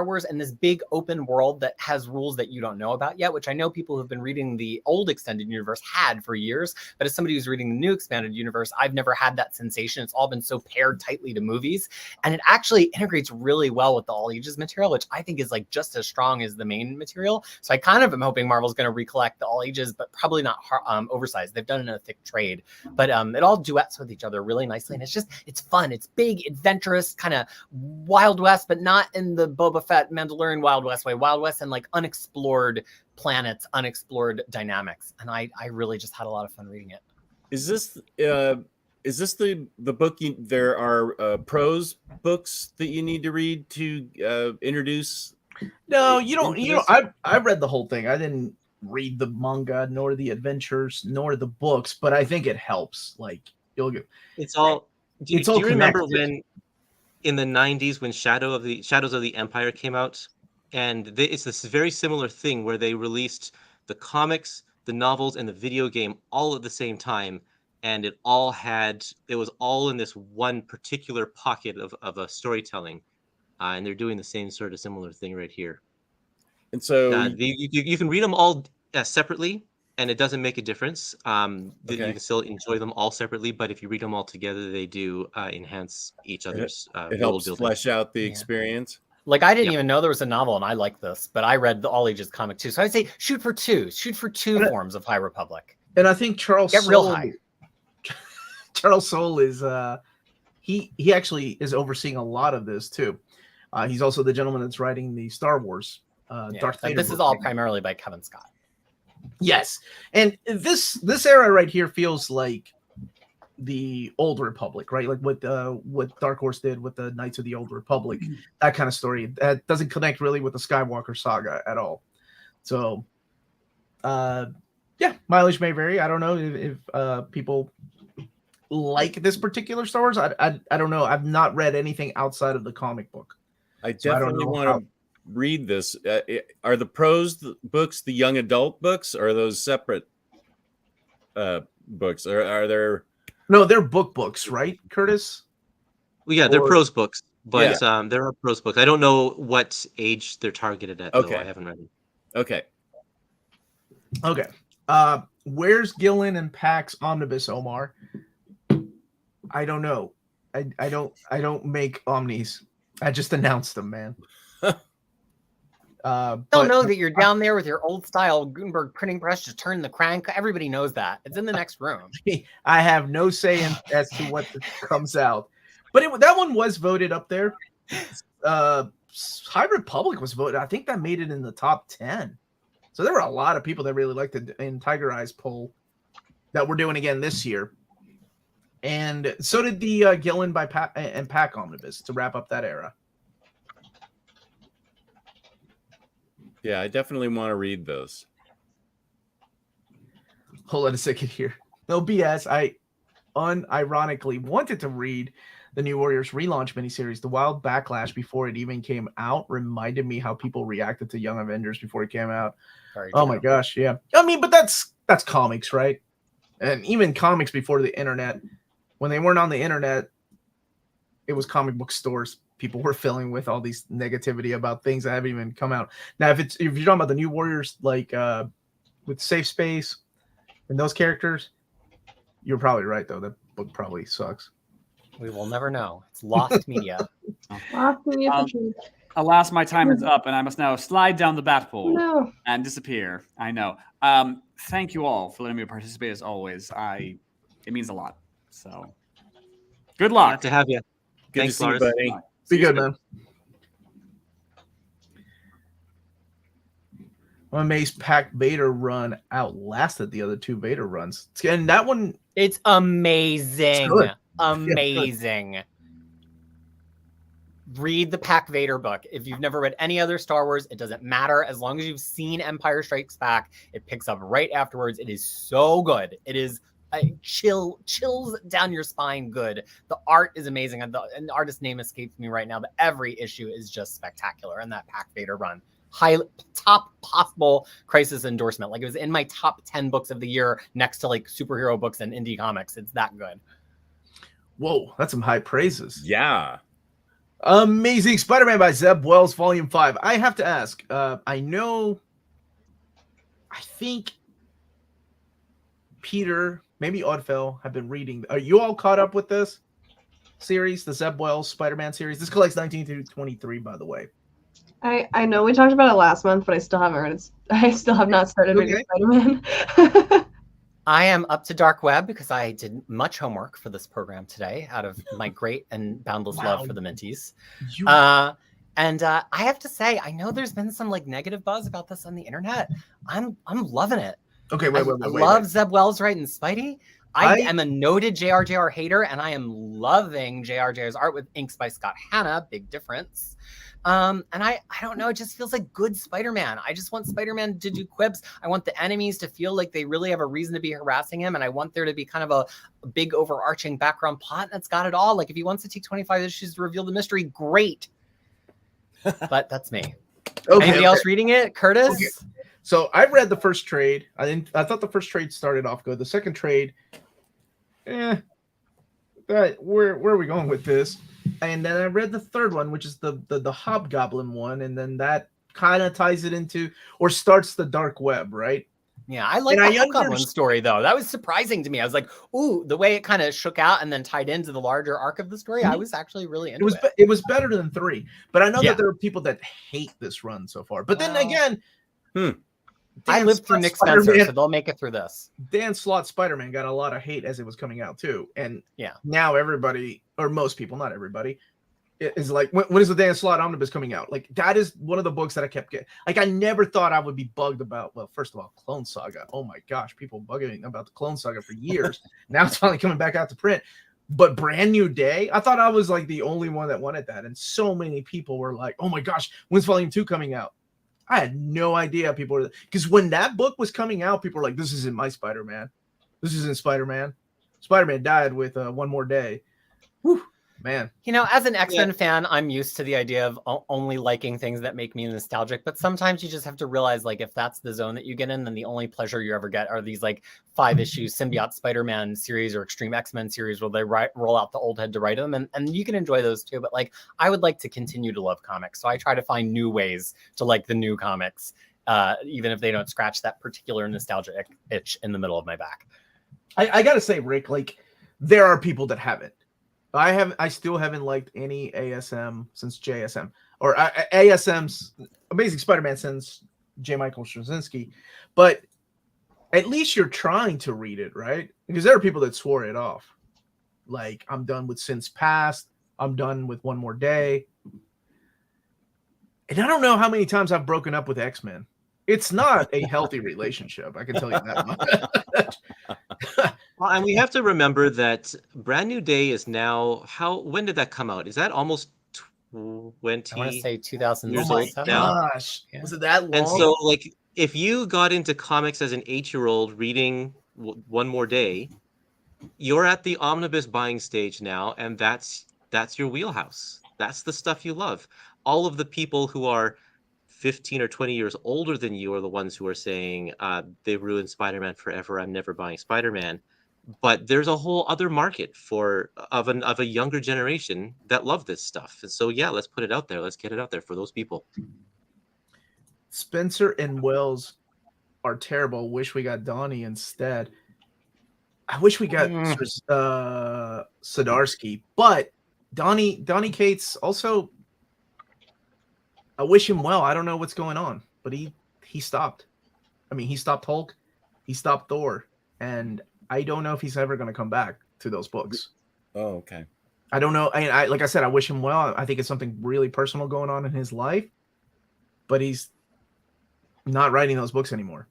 Wars and this big open world that has rules that you don't know about yet, which I know people who've been reading the old extended universe had for years. But as somebody who's reading the new expanded universe, I've never had that sensation. It's all been so paired tightly to movies. And it actually integrates really well with the all ages material, which I think is like just as strong as the main material. So I kind of am hoping Marvel's going to recollect the all ages, but probably not oversized. They've done it in a thick trade, but it all duets with each other really nicely. And it's fun. It's big, adventurous, kind of Wild West, but not in the Boba Fett Mandalorian Wild West way. Wild West and like unexplored planets, unexplored dynamics. And I really just had a lot of fun reading it. Is this the book? There are prose books that you need to read to introduce. No, you don't. I read the whole thing. I didn't read the manga nor the adventures nor the books, but I think it helps. Like you'll get. It's all. Do you remember connected. when in the 90s when Shadows of the Empire came out, and it's this very similar thing where they released the comics, the novels, and the video game all at the same time, and it was all in this one particular pocket of a storytelling, and they're doing the same sort of similar thing right here. And so you can read them all separately, and it doesn't make a difference. You can still enjoy them all separately, but if you read them all together, they do enhance each other's it helps flesh out the experience. Like I didn't even know there was a novel, and I like this, but I read the all ages comic too. So I'd say shoot for two forms of High Republic. And I think Charles Soule is he actually is overseeing a lot of this too. He's also the gentleman that's writing the Star Wars Darth Vader. This is all primarily by Kevin Scott. Yes, and this era right here feels like the Old Republic, right? Like what Dark Horse did with the Knights of the Old Republic, that kind of story. That doesn't connect really with the Skywalker saga at all. So, mileage may vary. I don't know if people like this particular Star Wars. I don't know. I've not read anything outside of the comic book. I definitely want to read this. Are the prose books the young adult books, or are those separate books? Or are there? No, they're books, right, Kurtis? Well, yeah, they're prose books, but there are prose books. I don't know what age they're targeted at. Okay, though. I haven't read them. Okay. Where's Gillen and Pack's Omnibus, Omar? I don't know. I don't make omnis. I just announced them, man. Don't know that you're down there with your old style Gutenberg printing press. Just turn the crank. Everybody knows that. It's in the next room. I have no say as to what comes out, but that one was voted up there. High Republic was voted. I think that made it in the top 10. So there were a lot of people that really liked the in Tiger Eyes poll that we're doing again this year, and so did the Gillen by Pack Omnibus to wrap up that era. Yeah, I definitely want to read those. Hold on a second here. No BS. I unironically wanted to read the New Warriors relaunch miniseries. The wild backlash before it even came out reminded me how people reacted to Young Avengers before it came out. Oh my gosh, yeah. I mean, but that's comics, right? And even comics before the internet, when they weren't on the internet, it was comic book stores. People were filling with all these negativity about things that haven't even come out. Now, if you're talking about the New Warriors, like with Safe Space and those characters, you're probably right, though. That book probably sucks. We will never know. It's lost media. Lost media for truth. Alas, my time is up, and I must now slide down the bat pole No. and disappear. I know. Thank you all for letting me participate as always. It means a lot. So, good luck. Glad to have you. Good Thanks, to see you, Lars. buddy. Be good, man. I'm amazed Pack Vader run outlasted the other two Vader runs. And that one, It's amazing. It's good. Amazing. Read the Pack Vader book. If you've never read any other Star Wars, it doesn't matter. As long as you've seen Empire Strikes Back, it picks up right afterwards. It is so good. It is chills down your spine good. The art is amazing. And the artist's name escapes me right now, but every issue is just spectacular. And that Pack Vader run, top possible Krisis endorsement. Like, it was in my top 10 books of the year next to like superhero books and indie comics. It's that good. whoa, that's some high praises. Yeah. Amazing Spider-Man by Zeb Wells, Volume 5. I have to ask, I think Peter, maybe Ødfel, have been reading. Are you all caught up with this series, the Zeb Wells Spider-Man series? This collects 19 through 23, by the way. I know we talked about it last month, but I still haven't read it. I still have not started reading Spider-Man. I am up to Dark Web because I did much homework for this program today out of my great and boundless love for the Minties. I have to say, I know there's been some like negative buzz about this on the internet. I'm loving it. Okay, I love Zeb Wells writing Spidey. I am a noted JRJR hater, and I am loving JRJR's art with inks by Scott Hanna. Big difference. And I don't know, it just feels like good Spider-Man. I just want Spider-Man to do quips. I want the enemies to feel like they really have a reason to be harassing him. And I want there to be kind of a big overarching background plot that's got it all. Like, if he wants to take 25 issues to reveal the mystery, great. But that's me. Anybody else reading it? Kurtis? Okay. So I read the first trade. I thought the first trade started off good. The second trade, where are we going with this? And then I read the third one, which is the Hobgoblin one, and then that kind of ties it into or starts the dark web, right? Yeah, I like the Hobgoblin story though. That was surprising to me. I was like, ooh, the way it kind of shook out and then tied into the larger arc of the story. I was actually really into it. It was better than 3, but I know that there are people that hate this run so far. But then again, I lived through Nick Spencer, so they'll make it through this. Dan Slott's Spider-Man got a lot of hate as it was coming out too, and now everybody, or most people, not everybody, is like, when is the Dan Slott Omnibus coming out? Like, that is one of the books that I kept getting. Like, I never thought I would be bugged about. Well, first of all, Clone Saga. Oh my gosh, people bugging about the Clone Saga for years. Now it's finally coming back out to print. But Brand New Day, I thought I was like the only one that wanted that, and so many people were like, "Oh my gosh, when's Volume 2 coming out?" I had no idea people were, because when that book was coming out, people were like, "This isn't my Spider-Man. This isn't Spider-Man. Spider-Man died with One More Day." Whew, man. You know, as an X-Men fan, I'm used to the idea of only liking things that make me nostalgic. But sometimes you just have to realize, like, if that's the zone that you get in, then the only pleasure you ever get are these like 5-issue Symbiote Spider-Man series or Extreme X-Men series where they roll out the old head to write them. And you can enjoy those too. But like, I would like to continue to love comics. So I try to find new ways to like the new comics, even if they don't scratch that particular nostalgia itch in the middle of my back. I got to say, Rick, like, there are people that haven't. I still haven't liked any ASM since JSM, or ASM's Amazing Spider-Man since J. Michael Straczynski, but at least you're trying to read it, right? Because there are people that swore it off. Like, I'm done with Sins Past. I'm done with One More Day. And I don't know how many times I've broken up with X-Men. It's not a healthy relationship. I can tell you that much. Well, and we have to remember that Brand New Day is now, when did that come out? Is that almost 20? I want to say 2000 years old old now. Gosh, was it that long? And so, like, if you got into comics as an 8-year-old reading One More Day, you're at the omnibus buying stage now, and that's your wheelhouse. That's the stuff you love. All of the people who are 15 or 20 years older than you are the ones who are saying they ruined Spider-Man forever. I'm never buying Spider-Man. But there's a whole other market of a younger generation that love this stuff. And so, yeah, let's put it out there. Let's get it out there for those people. Spencer and Wells are terrible. Wish we got Donnie instead. I wish we got Zdarsky, but Donnie Cates also. I wish him well. I don't know what's going on, but he stopped. I mean, he stopped Hulk, he stopped Thor, and I don't know if he's ever going to come back to those books. Oh, okay. I don't know. I like I said, I wish him well. I think it's something really personal going on in his life, but he's not writing those books anymore.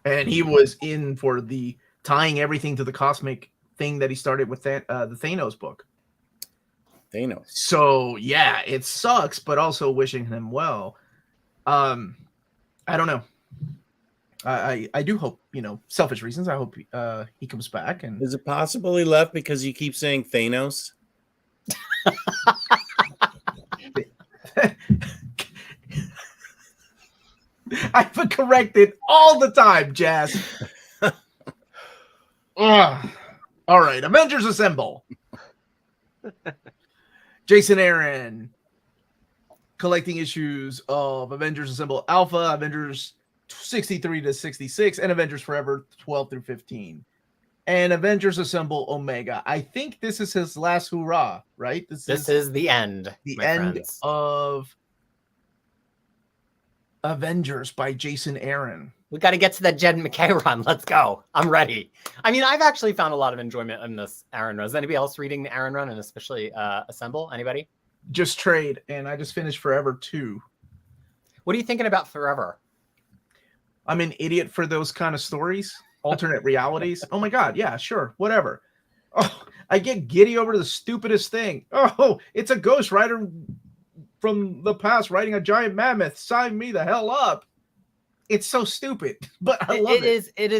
And he was in for the tying everything to the cosmic thing that he started with the Thanos book. Thanos. So yeah, it sucks, but also wishing him well. I don't know. I do hope, selfish reasons. I hope he comes back. And is it possible he left because you keep saying Thanos? I've been corrected all the time, Jazz. All right, Avengers Assemble. Jason Aaron collecting issues of Avengers Assemble Alpha, Avengers 63 to 66, and Avengers Forever 12 through 15. And Avengers Assemble Omega. I think this is his last hurrah, right? This is the end. The end of Avengers by Jason Aaron. We got to get to that Jed McKay run. Let's go. I'm ready. I mean, I've actually found a lot of enjoyment in this Aaron run. Is anybody else reading the Aaron run, and especially Assemble? Anybody? Just Trade, and I just finished Forever 2. What are you thinking about Forever? I'm an idiot for those kind of stories. Alternate realities. Oh my God. Yeah, sure. Whatever. Oh, I get giddy over the stupidest thing. Oh, it's a Ghost Rider from the past riding a giant mammoth. Sign me the hell up. It's so stupid, but I love it. It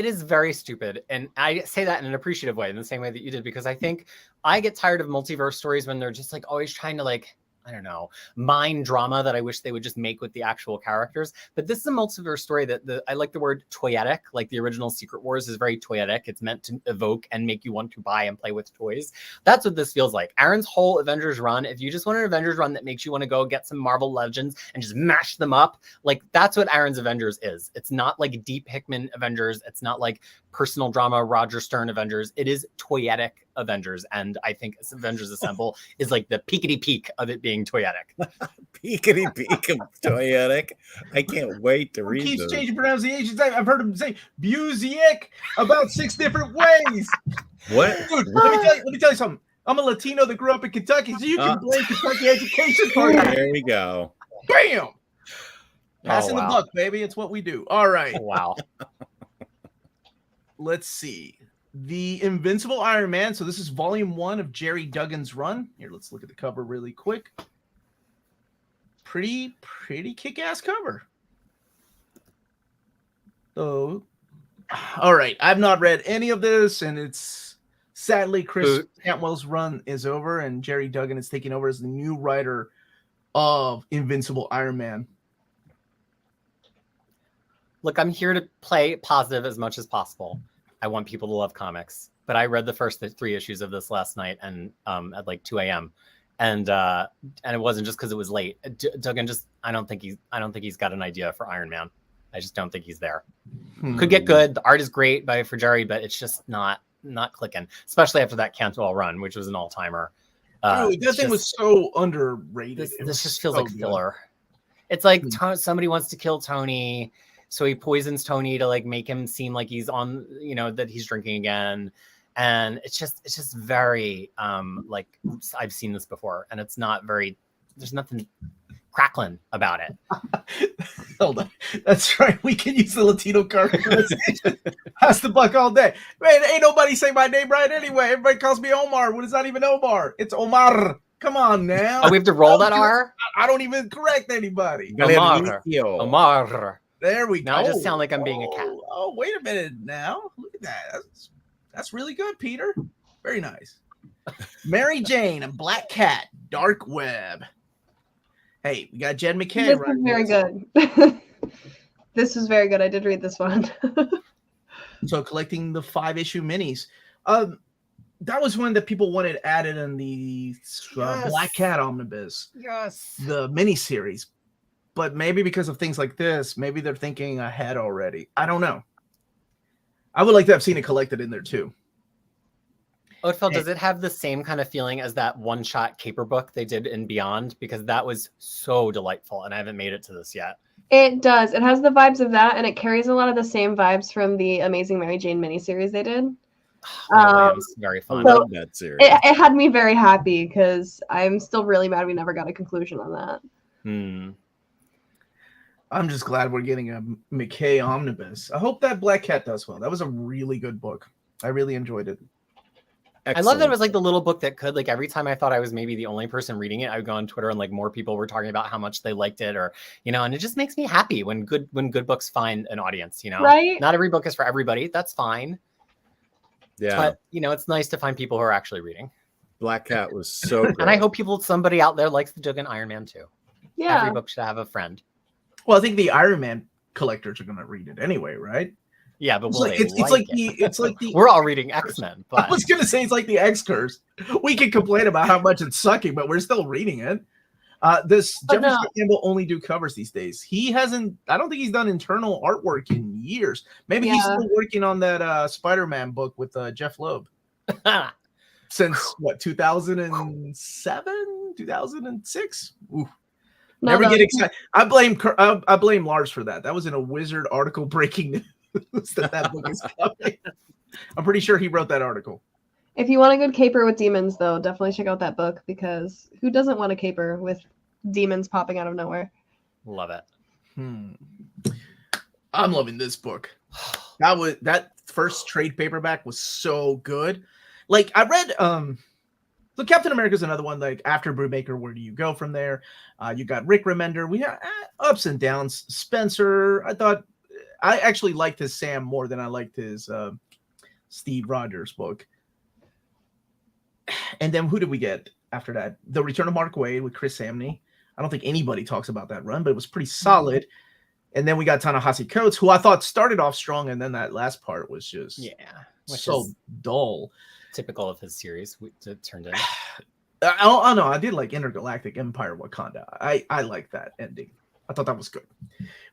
is very stupid. And I say that in an appreciative way, in the same way that you did, because I think I get tired of multiverse stories when they're just like always trying to I don't know, mind drama that I wish they would just make with the actual characters. But this is a multiverse story that I like the word toyetic, like the original Secret Wars is very toyetic. It's meant to evoke and make you want to buy and play with toys. That's what this feels like. Aaron's whole Avengers run, if you just want an Avengers run that makes you want to go get some Marvel Legends and just mash them up, that's what Aaron's Avengers is. It's not like deep Hickman Avengers. It's not like personal drama Roger Stern Avengers. It is toyetic Avengers, and I think Avengers Assemble is like the peakity peak of it being toyetic. Peakity peak of toyetic. I can't wait to read. Keeps changing pronunciations. I've heard him say Buziek about 6 different ways. What? Dude, let me tell you something. I'm a Latino that grew up in Kentucky, so you can blame Kentucky education for that. There we go. Bam! Passing the buck, baby. It's what we do. All right. Wow. Let's see. The Invincible Iron Man. So this is volume 1 of Jerry Duggan's run. Here, let's look at the cover really quick. Pretty kick-ass cover. So, all right. I've not read any of this, and it's sadly Chris Cantwell's run is over, and Jerry Duggan is taking over as the new writer of Invincible Iron Man. Look, I'm here to play positive as much as possible. I want people to love comics, but I read the first 3 issues of this last night and at 2 a.m. And it wasn't just because it was late. Duggan I don't think he's got an idea for Iron Man. I just don't think he's there. Could get good. The art is great for Jerry, but it's just not clicking, especially after that Cantwell run, which was an all-timer. Dude, that thing was so underrated. This just feels like filler. It's like somebody wants to kill Tony, so he poisons Tony to make him seem like he's on, that he's drinking again. And it's just very oops, I've seen this before, and it's not very, there's nothing crackling about it. Hold on. That's right. We can use the Latino card pronunciation. Pass the buck all day. Man, ain't nobody say my name right anyway. Everybody calls me Omar when it's not even Omar. It's Omar. Come on now. Oh, we have to roll that R? I don't even correct anybody. Omar. There we go. Now I just sound like I'm being a cat. Oh, wait a minute now. Look at that. That's really good, Peter. Very nice. Mary Jane and Black Cat, Dark Web. Hey, we got Jen McKay. This right was very here. good. This was very good. I did read this one. So collecting the 5-issue minis. That was one that people wanted added in the Black Cat Omnibus. Yes. The miniseries. But maybe because of things like this, maybe they're thinking ahead already. I don't know. I would like to have seen it collected in there too. Ødfel, does it have the same kind of feeling as that one-shot caper book they did in Beyond? Because that was so delightful, and I haven't made it to this yet. It does. It has the vibes of that, and it carries a lot of the same vibes from the Amazing Mary Jane miniseries they did. It's very fun. I love that series. It had me very happy because I'm still really mad we never got a conclusion on that. I'm just glad we're getting a McKay Omnibus. I hope that Black Cat does well. That was a really good book. I really enjoyed it. Excellent. I love that it was like the little book that could, like, every time I thought I was maybe the only person reading it, I would go on Twitter and like more people were talking about how much they liked it, or, you know, and it just makes me happy when good books find an audience, you know, right? Not every book is for everybody. That's fine. Yeah. But, you know, it's nice to find people who are actually reading. Black Cat was so good. And I hope somebody out there likes the Duggan Iron Man too. Yeah. Every book should have a friend. Well, I think the Iron Man collectors are going to read it anyway, right? Yeah, but it's like the we're all reading X-Men. But I was going to say it's like the X-Curse. We can complain about how much it's sucking, but we're still reading it. Jeffrey Scott Campbell only do covers these days. He hasn't. I don't think he's done internal artwork in years. Maybe he's still working on that Spider-Man book with Jeff Loeb. Since what, 2007, 2006? Ooh. Never get excited. I blame Lars for that. That was in a Wizard article breaking news that book is coming. I'm pretty sure he wrote that article. If you want a good caper with demons, though, definitely check out that book, because who doesn't want a caper with demons popping out of nowhere? Love it. I'm loving this book. That first trade paperback was so good. Like, I read so Captain America is another one. Like, after Brubaker, where do you go from there? You got Rick Remender. We had ups and downs. Spencer, I actually liked his Sam more than I liked his Steve Rogers book. And then who did we get after that? The Return of Mark Waid with Chris Samney. I don't think anybody talks about that run, but it was pretty solid. And then we got Ta-Nehisi Coates, who I thought started off strong, and then that last part was just so dull. Typical of his series. It turned in. Oh no, I did like Intergalactic Empire Wakanda. I like that ending. I thought that was good.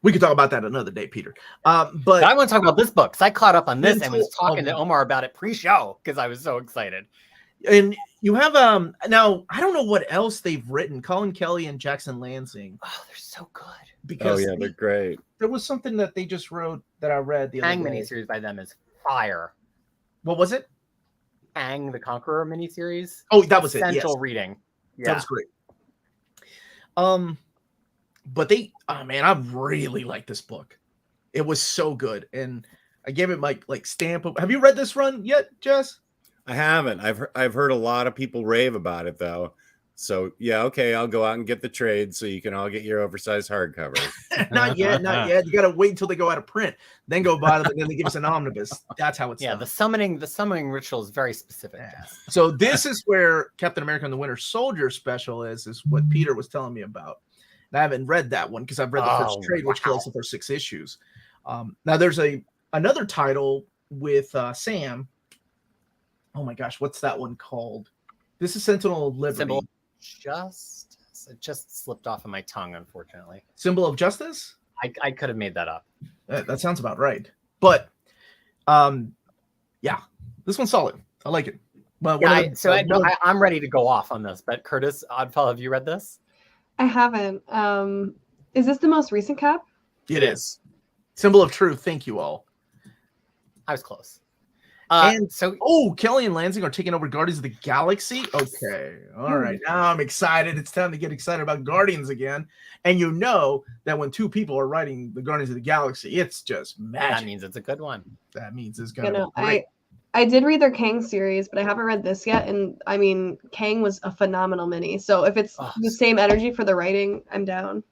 We could talk about that another day, Peter. But I want to talk about this book because I caught up on this and was talking to Omar about it pre-show because I was so excited. And you have now I don't know what else they've written. Colin Kelly and Jackson Lansing. Oh, they're so good. Because they're great. There was something that they just wrote that I read the other Aang day. miniseries by them is fire. What was it? Aang the Conqueror miniseries. Oh, that was essential it. reading. Yeah. That was great. But I really like this book. It was so good, and I gave it my stamp of. Have you read this run yet, Jess? I haven't. I've heard a lot of people rave about it though. So yeah, okay, I'll go out and get the trade so you can all get your oversized hardcover. Not yet. You got to wait until they go out of print, then go buy them, and then they give us an omnibus. That's how it's done. The summoning ritual is very specific. Yeah. So this is where Captain America and the Winter Soldier special is what Peter was telling me about. And I haven't read that one because I've read the first trade, which collects the first 6 issues. Now there's another title with Sam. Oh my gosh, what's that one called? This is Sentinel of Liberty. Symbol of Justice. It just slipped off of my tongue, unfortunately. Symbol of Justice? I could have made that up. That sounds about right. But this one's solid. I like it. But I'm ready to go off on this. But Kurtis, Ødfel, have you read this? I haven't. Is this the most recent cap? It is. Symbol of Truth. Thank you all. I was close. Kelly and Lansing are taking over Guardians of the Galaxy. Okay. All right. Now I'm excited. It's time to get excited about Guardians again. And you know that when 2 people are writing the Guardians of the Galaxy, it's just magic. That means it's a good one. That means it's going to be great. I did read their Kang series, but I haven't read this yet. And I mean, Kang was a phenomenal mini. So if it's the same energy for the writing, I'm down.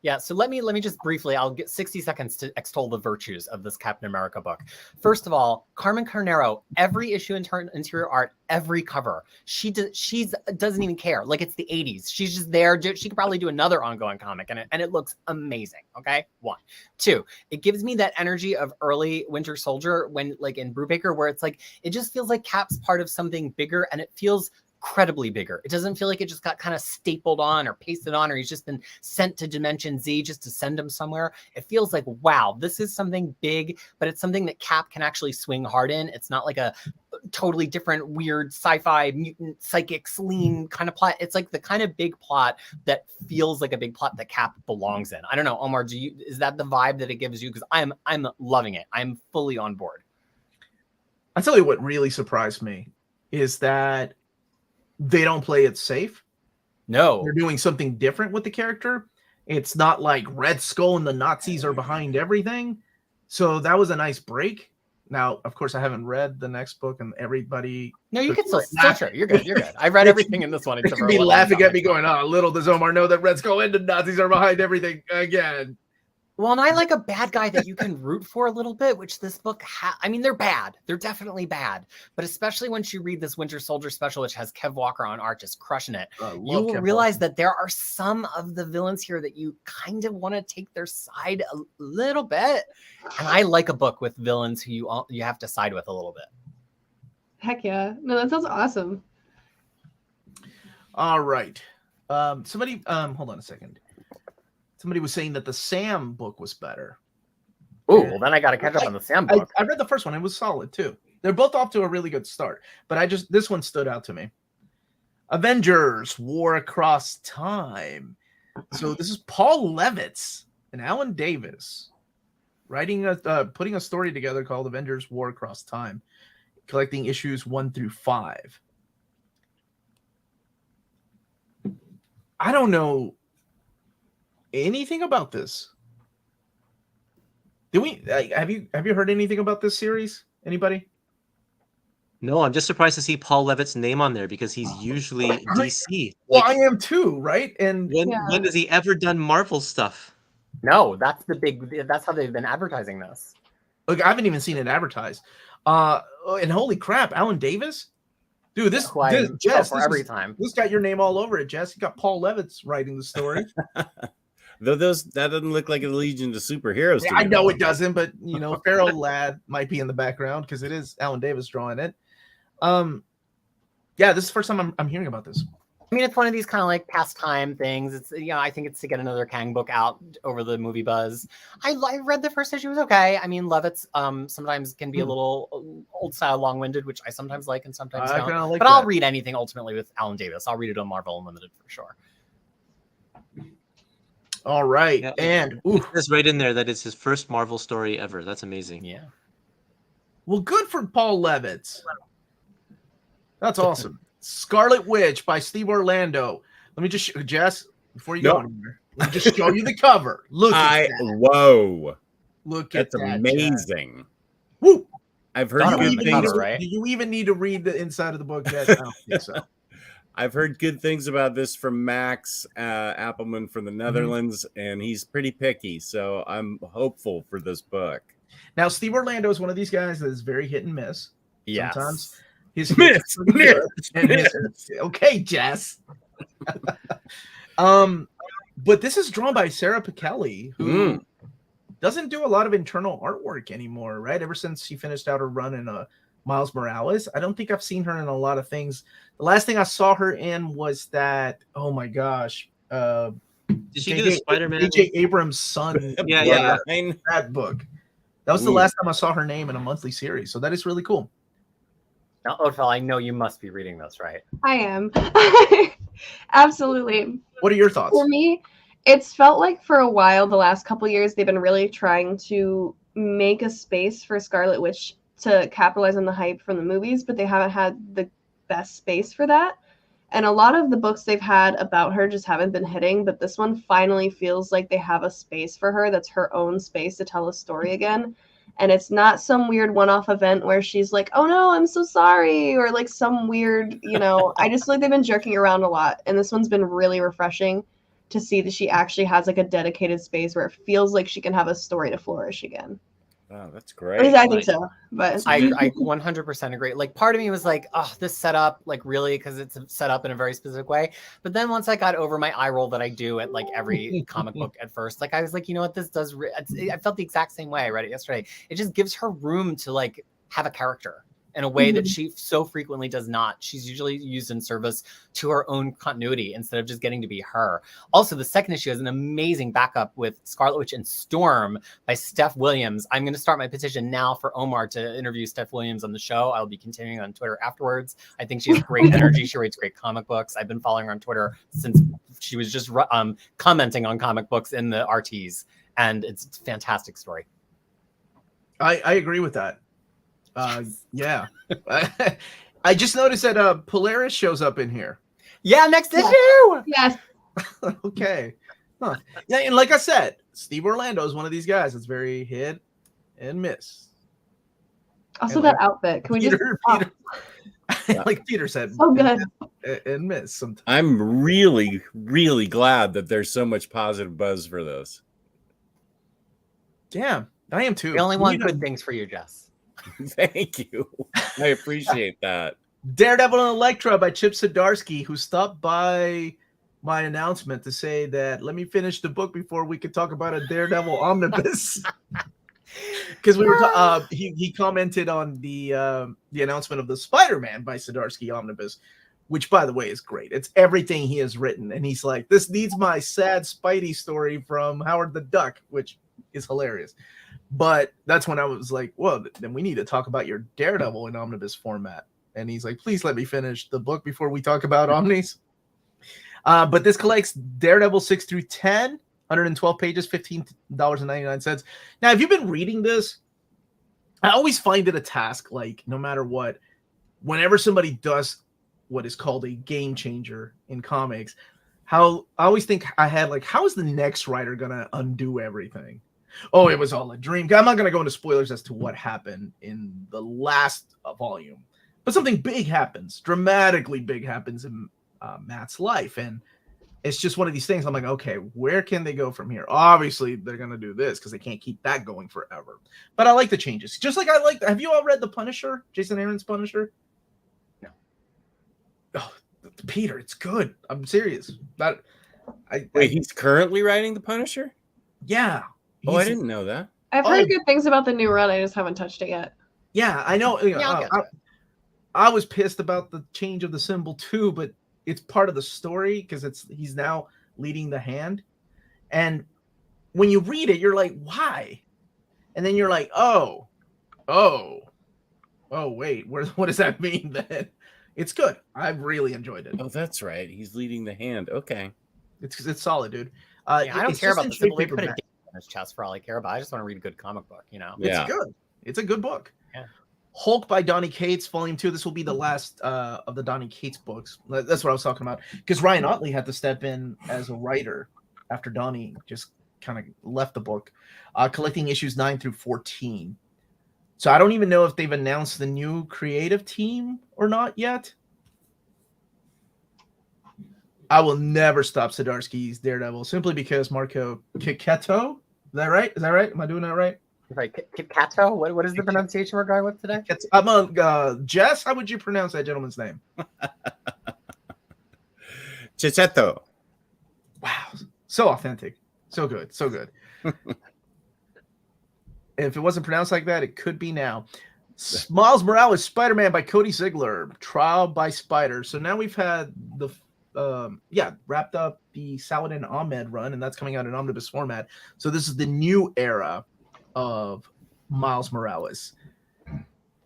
Yeah, so let me just briefly, I'll get 60 seconds to extol the virtues of this Captain America book. First of all, Carmen Carnero, every issue in interior art, every cover, she doesn't even care. Like it's the 80s. She's just there. She could probably do another ongoing comic and it looks amazing. Okay, 1. 2, it gives me that energy of early Winter Soldier when like in Brubaker, where it's like, it just feels like Cap's part of something bigger and it feels incredibly bigger. It doesn't feel like it just got kind of stapled on or pasted on, or he's just been sent to Dimension Z just to send him somewhere. It feels like, wow, this is something big, but it's something that Cap can actually swing hard in. It's not like a totally different, weird sci-fi mutant psychic lean kind of plot. It's like the kind of big plot that feels like a big plot that Cap belongs in. I don't know, Omar, is that the vibe that it gives you? Because I'm loving it. I'm fully on board. I'll tell you what really surprised me is that they don't play it safe. No. They're doing something different with the character. It's not like Red Skull and the Nazis are behind everything. So that was a nice break. Now, of course, I haven't read the next book, and everybody... No, you can still sure. You're good. You're good. I read everything in this one. They can be laughing at me going, oh, little does Omar know that Red Skull and the Nazis are behind everything again. Well, and I like a bad guy that you can root for a little bit, which this book I mean, they're bad. They're definitely bad. But especially once you read this Winter Soldier special, which has Kev Walker on art just crushing it, you will realize that there are some of the villains here that you kind of want to take their side a little bit. And I like a book with villains who you have to side with a little bit. Heck yeah. No, that sounds awesome. All right. Somebody, hold on a second. Somebody was saying that the Sam book was better. Oh, well, then I got to catch up on the Sam book. I read the first one. It was solid, too. They're both off to a really good start. But this one stood out to me. Avengers, War Across Time. So this is Paul Levitz and Alan Davis putting a story together called Avengers, War Across Time, collecting issues 1 through 5. I don't know anything about this. Have you heard anything about this series? Anybody? No, I'm just surprised to see Paul Levitt's name on there because he's usually DC. Well, I am too, right? And when has he ever done Marvel stuff? No, that's how they've been advertising this. Look, I haven't even seen it advertised. And holy crap, Alan Davis? Dude, this Jess, every time. This got your name all over it, Jess. You got Paul Levitz writing the story. Though that doesn't look like a Legion of Superheroes. Yeah, I know it doesn't, but Farrell Ladd might be in the background because it is Alan Davis drawing it. Yeah, this is the first time I'm hearing about this. I mean, it's one of these kind of like pastime things. It's I think it's to get another Kang book out over the movie buzz. I read the first issue, it was okay. I mean, Levitz sometimes can be a little old style, long winded, which I sometimes like and sometimes don't. But I'll read anything ultimately with Alan Davis. I'll read it on Marvel Unlimited for sure. All right, yeah, and it's right in there that it's his first Marvel story ever. That's amazing. Yeah. Well, good for Paul Levitz. That's awesome. Scarlet Witch by Steve Orlando. Let me just Jess, before you go anywhere, let me just show you the cover. Look at that. Whoa. Look at that. That's amazing. Jess. Woo! I've heard good things. Right? Do you even need to read the inside of the book, Jess? I don't think so. I've heard good things about this from Max Appelman from the Netherlands, and he's pretty picky, so I'm hopeful for this book. Now, Steve Orlando is one of these guys that is very hit and miss. Yes. Sometimes his miss. Okay, Jess. But this is drawn by Sarah Pichelli, who doesn't do a lot of internal artwork anymore, right? Ever since she finished out her run in Miles Morales, I don't think I've seen her in a lot of things. The last thing I saw her in was that, oh my gosh, did she do the Spider-Man? J.J. Abrams' son. Yeah. That book. That was the last time I saw her name in a monthly series. So that is really cool. Now, Ødfel, I know you must be reading this, right? I am. Absolutely. What are your thoughts? For me, it's felt like for a while, the last couple years, they've been really trying to make a space for Scarlet Witch to capitalize on the hype from the movies, but they haven't had the best space for that. And a lot of the books they've had about her just haven't been hitting, but this one finally feels like they have a space for her that's her own space to tell a story again. And it's not some weird one-off event where she's like, oh no, I'm so sorry, or like some weird, I just feel like they've been jerking around a lot. And this one's been really refreshing to see that she actually has like a dedicated space where it feels like she can have a story to flourish again. Wow, that's At great. least I think so. But I 100% agree. Like, part of me was like, oh, this setup, like, really, because it's set up in a very specific way. But then once I got over my eye roll that I do at like every comic book at first, like, I was like, you know what, this does. I felt the exact same way. I read it yesterday. It just gives her room to like have a character in a way that she so frequently does not. She's usually used in service to her own continuity instead of just getting to be her. Also, the second issue has an amazing backup with Scarlet Witch and Storm by Steph Williams. I'm going to start my petition now for Omar to interview Steph Williams on the show. I'll be continuing on Twitter afterwards. I think she has great energy. She writes great comic books. I've been following her on Twitter since she was just commenting on comic books in the RTs, and it's a fantastic story. I agree with that. Yeah. I just noticed that Polaris shows up in here. Yeah, next issue. yes, Okay. Huh. Yeah, and like I said, Steve Orlando is one of these guys that's very hit and miss. also And that like outfit. Can we Peter, just like Peter said, so good. and miss sometimes. I'm really, really glad that there's so much positive buzz for this. Yeah, I am too. We only want You know, good things for you, Jess. Thank you. I appreciate that. Daredevil and Elektra by Chip Zdarsky, who stopped by my announcement to say that let me finish the book before we could talk about a Daredevil omnibus. Because we were he commented on the announcement of the Spider-Man by Zdarsky omnibus, which by the way is great. It's everything he has written, and he's like, this needs my sad Spidey story from Howard the Duck, which is hilarious. But that's when I was like, well, then we need to talk about your Daredevil in omnibus format. And he's like, please let me finish the book before we talk about omnis. But this collects Daredevil 6 through 10, 112 pages, $15.99. Now, if you've been reading this, I always find it a task, like no matter what, whenever somebody does what is called a game changer in comics, how I always think ahead, like, how is the next writer going to undo everything? Oh, it was all a dream. I'm not going to go into spoilers as to what happened in the last volume, but something big happens, dramatically big happens in Matt's life. And it's just one of these things. I'm like, okay, where can they go from here? Obviously, they're going to do this because they can't keep that going forever. But I like the changes. Just like have you all read The Punisher? Jason Aaron's Punisher? No. Oh, Peter, it's good. I'm serious. Wait, he's currently writing The Punisher? Yeah. Oh, I didn't know that. I've heard good things about the new run. I just haven't touched it yet. Yeah, I know. Yeah, I was pissed about the change of the symbol too, but it's part of the story because he's now leading the hand. And when you read it, you're like, why? And then you're like, oh, wait, what does that mean then? It's good. I've really enjoyed it. Oh, that's right. He's leading the hand. Okay. It's solid, dude. Yeah, I don't care about the symbol. They put a paperback. date on his chest for all I care about. I just want to read a good comic book, Yeah. It's good. It's a good book. Yeah. Hulk by Donny Cates, Volume 2. This will be the last of the Donny Cates books. That's what I was talking about. Because Ryan Otley had to step in as a writer after Donny just kind of left the book, collecting issues 9 through 14. So I don't even know if they've announced the new creative team or not yet. I will never stop Zdarsky's Daredevil simply because Marco Kiketo. Is that right? Am I doing that right? Right, Kato. What is the pronunciation we're going with today? Jess, how would you pronounce that gentleman's name? Chicheto. Wow, so authentic, so good. If it wasn't pronounced like that, it could be now. Miles Morales, Spider-Man by Cody Ziegler, Trial by Spider. So now we've had the wrapped up the Saladin Ahmed run, and that's coming out in omnibus format. So this is the new era of Miles Morales.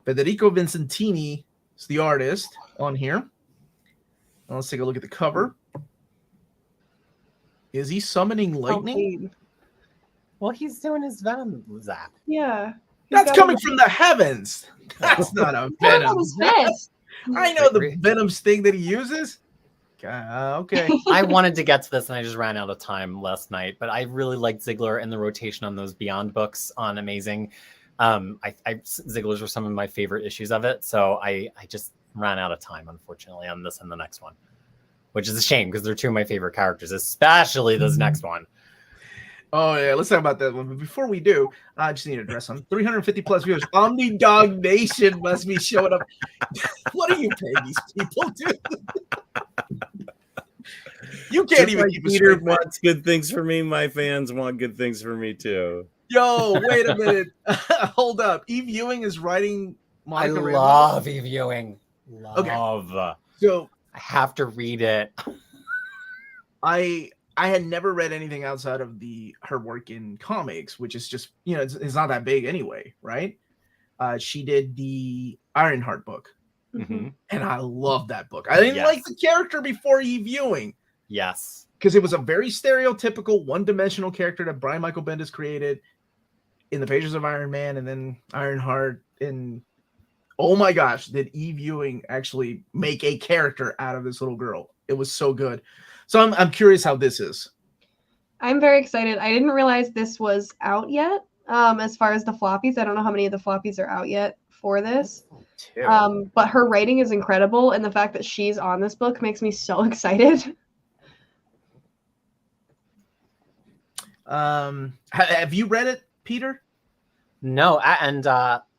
Federico Vincentini is the artist on here. Now let's take a look at the cover. Is he summoning lightning? Well, he's doing his Venom zap. Yeah. That's coming from the heavens. That's not a Venom. I know the Venom's thing that he uses. Okay. I wanted to get to this and I just ran out of time last night, but I really liked Ziegler and the rotation on those Beyond books on Amazing. Ziegler's were some of my favorite issues of it, so I just ran out of time, unfortunately, on this and the next one. which is a shame because they're two of my favorite characters, especially this next one. Oh yeah, let's talk about that one. But before we do, I just need to address them. 350 plus viewers. Omnidog Nation must be showing up. What are you paying these people, dude? You can't even keep Peter wants good things for me. My fans want good things for me too. Yo, wait a minute. Hold up. E-viewing is writing Monica I love e-viewing. Love. Okay. So I have to read it. I had never read anything outside of her work in comics, which is just, it's not that big anyway, right? She did the Ironheart book. Mm-hmm. And I love that book. I didn't like the character before E-viewing. Yes. Because it was a very stereotypical one-dimensional character that Brian Michael Bendis created in the pages of Iron Man and then Ironheart. And oh my gosh, did E-viewing actually make a character out of this little girl? It was so good. So I'm curious how this is. I'm very excited. I didn't realize this was out yet. As far as the floppies, I don't know how many of the floppies are out yet for this. But her writing is incredible, and the fact that she's on this book makes me so excited. Have you read it, Peter? No, and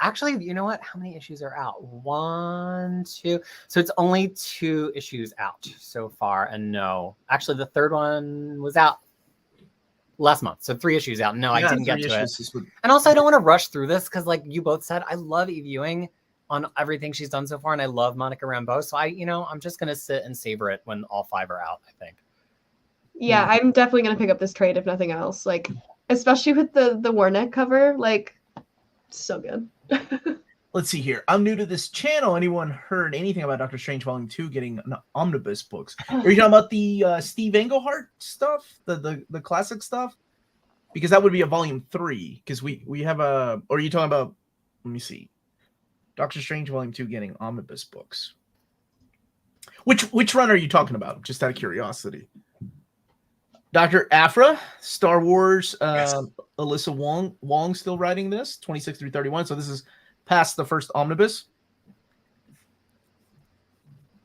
actually, you know what? How many issues are out? 1, 2. So it's only 2 issues out so far, and no, actually, the third one was out last month, so 3 issues out. No, I didn't get to it. And also, I don't want to rush through this because, like you both said, I love E-viewing on everything she's done so far, and I love Monica Rambeau. So I'm just gonna sit and savor it when all 5 are out, I think. Yeah, I'm definitely gonna pick up this trade if nothing else. Like, especially with the Warneck cover, like, so good. Let's see here. I'm new to this channel. Anyone heard anything about Doctor Strange Volume 2 getting an omnibus books? Are you talking about the Steve Englehart stuff, the classic stuff? Because that would be a Volume 3. Because we have a. Or are you talking about? Let me see. Doctor Strange Volume 2 getting omnibus books. Which run are you talking about? Just out of curiosity. Dr. Aphra, Star Wars. Alyssa Wong still writing this 26 through 31. So this is past the first omnibus.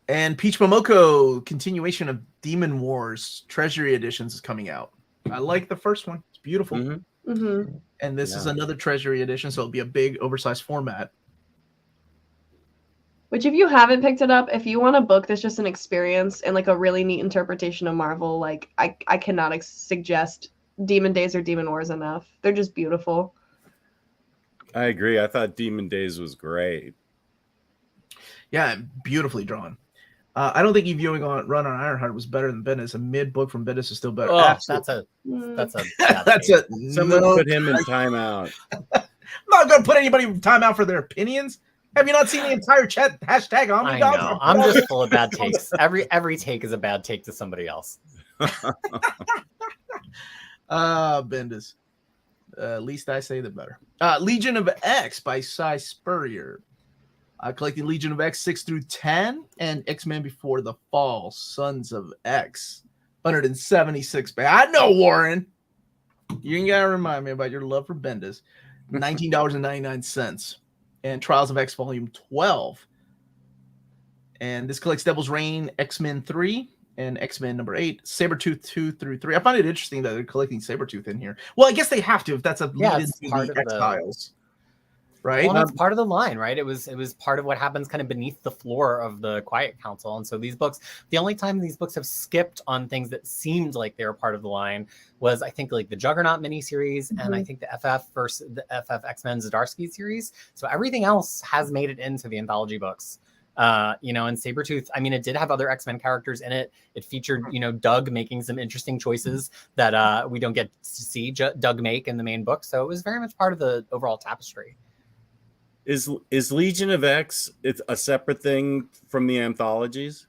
And Peach Momoko, continuation of Demon Wars Treasury Editions is coming out. I like the first one. It's beautiful. Mm-hmm. Mm-hmm. And this is another Treasury Edition, so it'll be a big oversized format. Which, if you haven't picked it up, if you want a book that's just an experience and like a really neat interpretation of Marvel, like I cannot suggest Demon Days or Demon Wars enough. They're just beautiful. I agree. I thought Demon Days was great. Yeah, beautifully drawn. I don't think E-viewing run on Ironheart was better than Bendis. A mid book from Bendis is still better. Oh, that's a Someone put him in timeout. I'm not going to put anybody in timeout for their opinions. Have you not seen the entire chat hashtag Omnidog? I know. I'm just full of bad takes. Every take is a bad take to somebody else. Bendis. Least I say, the better. Legion of X by Cy Spurrier. Collecting Legion of X 6 through 10 and X-Men Before the Fall, Sons of X. 176. I know, Warren. You ain't got to remind me about your love for Bendis. $19.99. And Trials of X Volume 12. And this collects Devil's Reign, X-Men 3, and X-Men number 8, Sabretooth 2 through 3. I find it interesting that they're collecting Sabretooth in here. Well, I guess they have to if that's a lead into the X-Files. Right? Well, it's part of the line, right? It was part of what happens kind of beneath the floor of the Quiet Council. And so these books, the only time these books have skipped on things that seemed like they were part of the line was, I think, like the Juggernaut miniseries, and I think the FF versus the FF X-Men Zdarsky series. So everything else has made it into the anthology books. And Sabretooth, I mean, it did have other X-Men characters in it. It featured, Doug making some interesting choices that we don't get to see Doug make in the main book. So it was very much part of the overall tapestry. Is Legion of X a separate thing from the anthologies?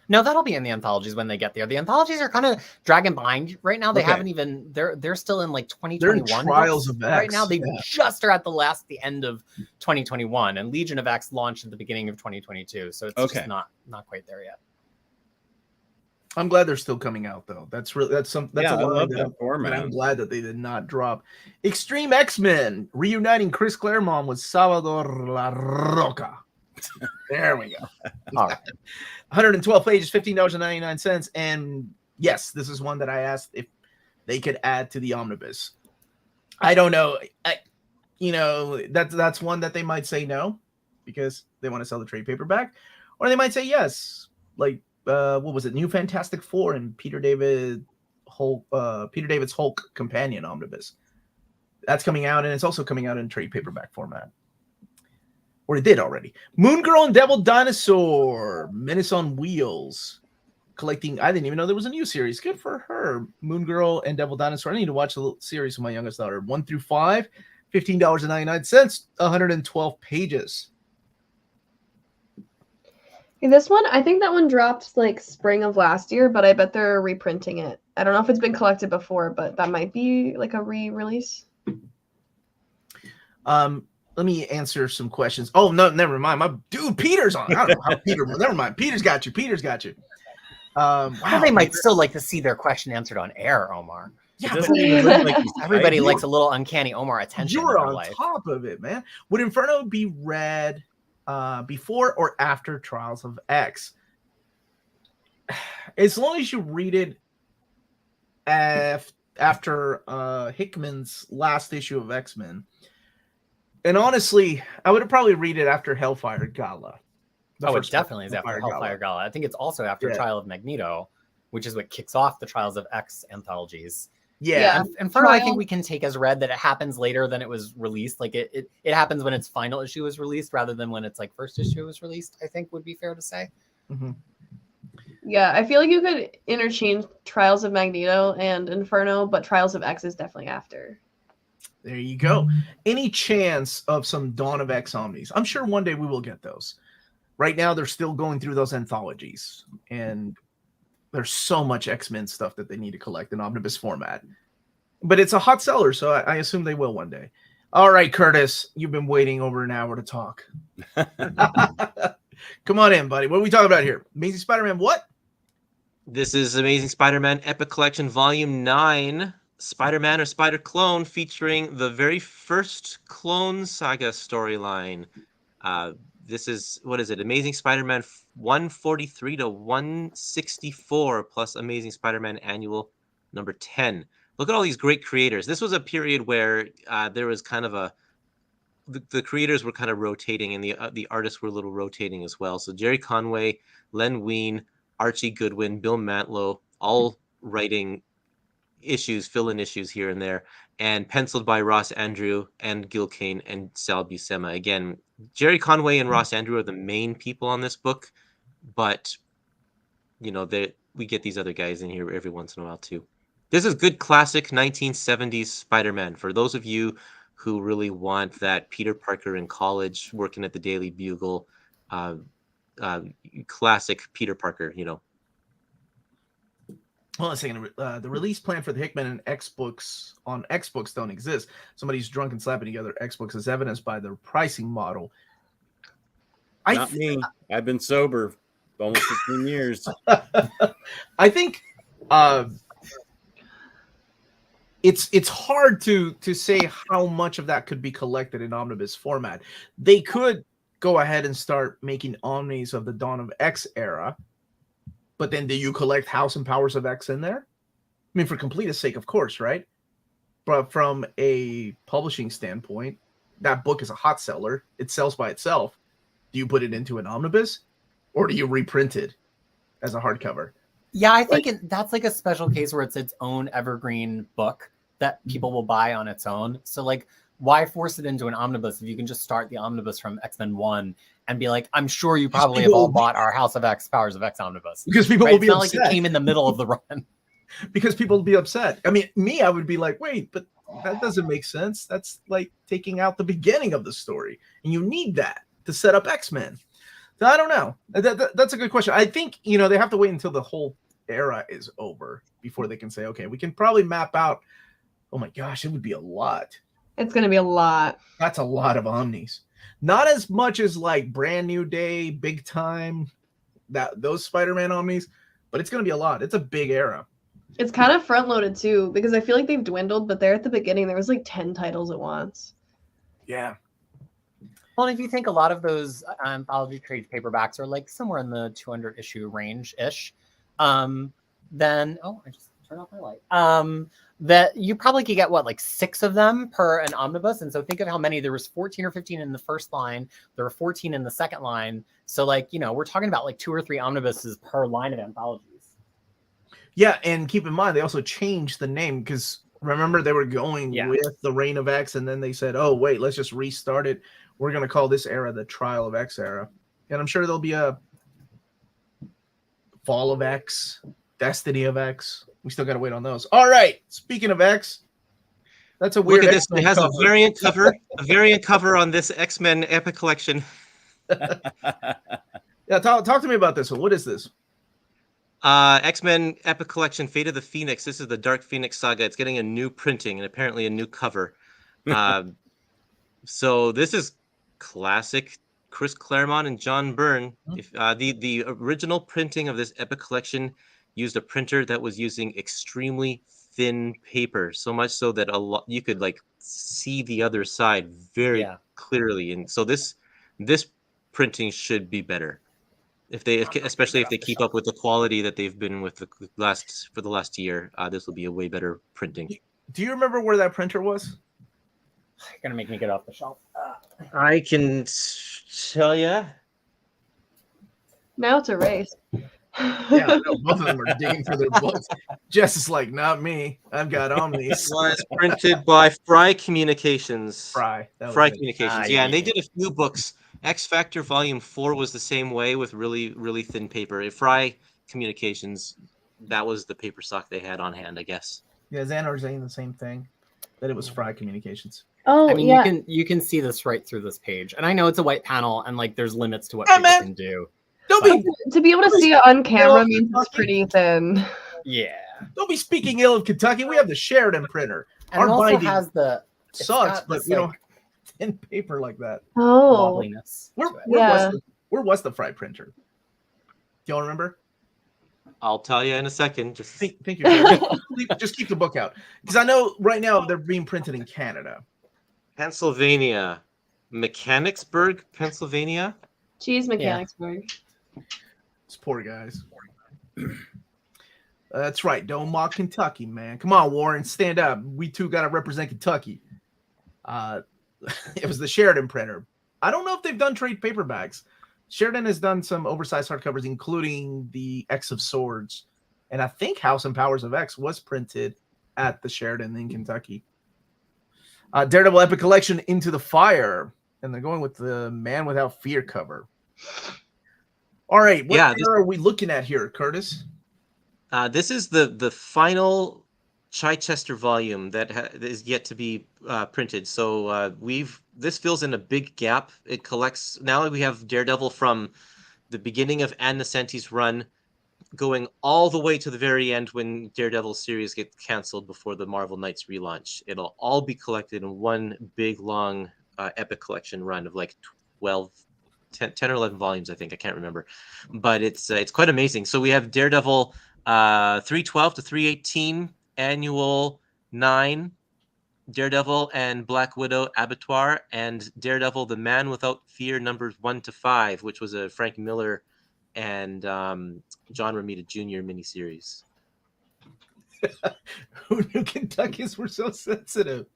No, that'll be in the anthologies when they get there. The anthologies are kind of dragging behind right now. They haven't even. They're still in like 2021. They're in Trials of X right now. They just are at the end of 2021, and Legion of X launched at the beginning of 2022. So it's just not quite there yet. I'm glad they're still coming out, though. That's a line that I'm glad that they did not drop. Extreme X-Men reuniting Chris Claremont with Salvador La Roca. There we go. All right. 112 pages, $15.99. And yes, this is one that I asked if they could add to the omnibus. I don't know. That's one that they might say no because they want to sell the trade paperback, or they might say yes. Like, what was it? New Fantastic Four and Peter David's Hulk companion omnibus. That's coming out, and it's also coming out in trade paperback format. Or it did already. Moon Girl and Devil Dinosaur, Menace on Wheels. Collecting, I didn't even know there was a new series. Good for her. Moon Girl and Devil Dinosaur. I need to watch the series with my youngest daughter. 1 through 5, $15.99, 112 pages. This one, I think that one dropped like spring of last year, but I bet they're reprinting it. I don't know if it's been collected before, but that might be like a re-release. Let me answer some questions. Oh, no, never mind. My dude, Peter's on. I don't know how Peter. Never mind. Peter's got you. Wow. Well, they might still like to see their question answered on air, Omar. Yeah, Doesn't even look like he's Everybody typing. likes a little uncanny Omar attention. You're in their on life. top of it, man. Would Inferno be read before or after Trials of X? As long as you read it after Hickman's last issue of X-Men. And honestly, I would probably read it after Hellfire Gala. It definitely is after Hellfire Gala. I think it's also after Trial of Magneto, which is what kicks off the Trials of X anthologies. Yeah. Inferno, I think we can take as read that it happens later than it was released. Like it happens when its final issue was released rather than when its like first issue was released, I think would be fair to say. Mm-hmm. Yeah, I feel like you could interchange Trials of Magneto and Inferno, but Trials of X is definitely after. There you go. Any chance of some Dawn of X Omnis? I'm sure one day we will get those. Right now, they're still going through those anthologies, and there's so much X-Men stuff that they need to collect in omnibus format. But it's a hot seller, so I assume they will one day. All right, Kurtis, you've been waiting over an hour to talk. Come on in, buddy. What are we talking about here? Amazing Spider-Man what? This is Amazing Spider-Man Epic Collection Volume 9, Spider-Man or Spider-Clone, featuring the very first Clone Saga storyline. This is, what is it? Amazing Spider-Man 143 to 164 plus Amazing Spider-Man Annual number 10. Look at all these great creators. This was a period where there was kind of the creators were kind of rotating, and the artists were a little rotating as well. So Jerry Conway, Len Wein, Archie Goodwin, Bill Mantlo, all writing issues, fill-in issues here and there, and penciled by Ross Andrew and Gil Kane and Sal Buscema. Again, Jerry Conway and Ross Andrew are the main people on this book, but we get these other guys in here every once in a while too. This is good classic 1970s Spider-Man for those of you who really want that Peter Parker in college working at the Daily Bugle, classic Peter Parker, Hold on a second. The release plan for the Hickman and X books on X books don't exist. Somebody's drunk and slapping together X books as evidenced by their pricing model. Not me. I've been sober almost 15 years. I think it's hard to say how much of that could be collected in omnibus format. They could go ahead and start making omnis of the Dawn of X era. But then do you collect House and Powers of X in there? I mean, for completeness sake, of course, right? But from a publishing standpoint, that book is a hot seller. It sells by itself. Do you put it into an omnibus? Or do you reprint it as a hardcover? Yeah, I think that's like a special case where it's its own evergreen book that people will buy on its own. So like, why force it into an omnibus if you can just start the omnibus from X-Men 1 and be like, I'm sure you probably have all bought our House of X, Powers of X omnibus. Because people will be it's not upset. like it came in the middle of the run. Because people will be upset. I mean, I would be like, wait, but that doesn't make sense. That's like taking out the beginning of the story. And you need that to set up X-Men. So I don't know. That's a good question. I think, they have to wait until the whole era is over before they can say, okay, we can probably map out. Oh my gosh, it would be a lot. It's going to be a lot. That's a lot of omnis. Not as much as like Brand New Day, Big Time, those Spider-Man omnis, but it's going to be a lot. It's a big era. It's kind of front-loaded too, because I feel like they've dwindled, but there at the beginning, there was like 10 titles at once. Yeah. Well, if you think a lot of those anthology trade paperbacks are like somewhere in the 200 issue range ish, then I just turned off my light. That you probably could get like 6 of them per an omnibus. And so think of how many there was 14 or 15 in the first line. There were 14 in the second line. So like, we're talking about like 2 or 3 omnibuses per line of anthologies. Yeah, and keep in mind they also changed the name because remember they were going with the Reign of X, and then they said, "Oh wait, let's just restart it. We're going to call this era the Trial of X era." And I'm sure there'll be a Fall of X, Destiny of X. We still got to wait on those. All right. Speaking of X, that's a weird. Look at this. It has a variant cover. A variant cover on this X-Men Epic Collection. Yeah, talk to me about this one. What is this? X-Men Epic Collection, Fate of the Phoenix. This is the Dark Phoenix saga. It's getting a new printing and apparently a new cover. So this is classic Chris Claremont and John Byrne. If the original printing of this Epic Collection used a printer that was using extremely thin paper, so much so that you could like see the other side very clearly. And so this printing should be better. Especially if they keep up with the quality that they've been with for the last year, this will be a way better printing. Do you remember where that printer was? You're gonna make me get off the shelf. I can tell you. Now it's erased. Yeah, no, both of them are digging for their books. Jess is like, not me. I've got Omnis. It was printed by Fry Communications. Fry Communications. And they did a few books. X Factor Volume 4 was the same way with really, really thin paper. At Fry Communications, that was the paper stock they had on hand, I guess. Yeah, Xanar's saying the same thing, that it was Fry Communications. Oh, I mean, you can see this right through this page. And I know it's a white panel and like there's limits to what people can do. To be able to see it on camera means it's pretty thin. Yeah. Don't be speaking ill of Kentucky. We have the Sheridan printer. And our it also binding has the sucks, but we don't have thin paper like that. Oh. Wobbliness. Where was the Fry printer? Do y'all remember? I'll tell you in a second. Just think you're just keep the book out. Because I know right now they're being printed in Canada. Pennsylvania. Mechanicsburg, Pennsylvania. Cheese Mechanicsburg. It's poor guys. That's right. Don't mock Kentucky, man. Come on, Warren, stand up. We too got to represent Kentucky. It was the Sheridan printer. I don't know if they've done trade paperbacks. Sheridan has done some oversized hardcovers, including the X of Swords. And I think House and Powers of X was printed at the Sheridan in Kentucky. Daredevil Epic Collection, Into the Fire. And they're going with the Man Without Fear cover. All right. What are we looking at here, Kurtis? This is the final Chichester volume that is yet to be printed. So this fills in a big gap. It collects. Now we have Daredevil from the beginning of Ann Nesenti's run, going all the way to the very end when Daredevil series gets canceled before the Marvel Knights relaunch. It'll all be collected in one big long Epic Collection run of like 10 or 11 volumes, I think. I can't remember, but it's quite amazing. So we have Daredevil 312 to 318 annual 9, Daredevil and Black Widow Abattoir, and Daredevil the Man Without Fear numbers 1 to 5, which was a Frank Miller and John Romita Jr. miniseries. Who knew Kentuckians were so sensitive?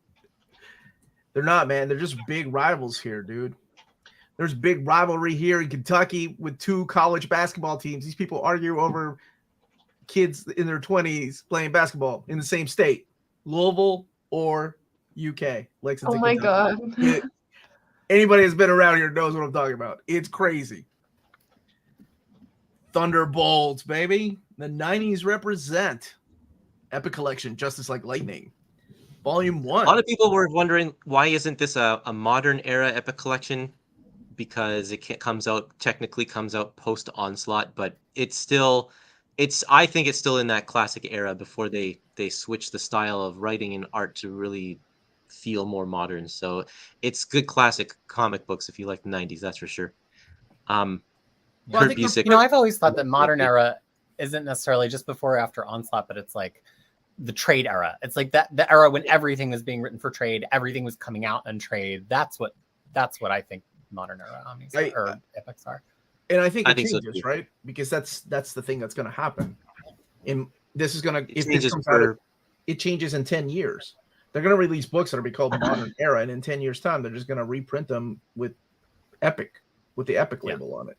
They're not, man. They're just big rivals here, dude. There's big rivalry here in Kentucky with 2 college basketball teams. These people argue over kids in their 20s playing basketball in the same state, Louisville or UK. Lexington, oh my Kentucky. God. Anybody that's been around here knows what I'm talking about. It's crazy. Thunderbolts, baby. The 90s represent. Epic Collection, Justice Like Lightning. Volume 1. A lot of people were wondering, why isn't this a modern era Epic Collection? Because it technically comes out post Onslaught, but I think it's still in that classic era before they switch the style of writing and art to really feel more modern. So it's good classic comic books if you like the 90s, that's for sure. Kurt Busiek. I've always thought that modern era isn't necessarily just before or after Onslaught, but it's like the trade era. It's like the era when everything was being written for trade, everything was coming out in trade. That's what I think modern era Omnis I- or Epics are. And I think I it think so, changes, too. right? Because that's the thing that's going to happen. This is going to, It if this changes comes out, for it changes in 10 years. They're going to release books that are be called Modern Era, and in 10 years' time, they're just going to reprint them with Epic, with the Epic Yeah. label on it.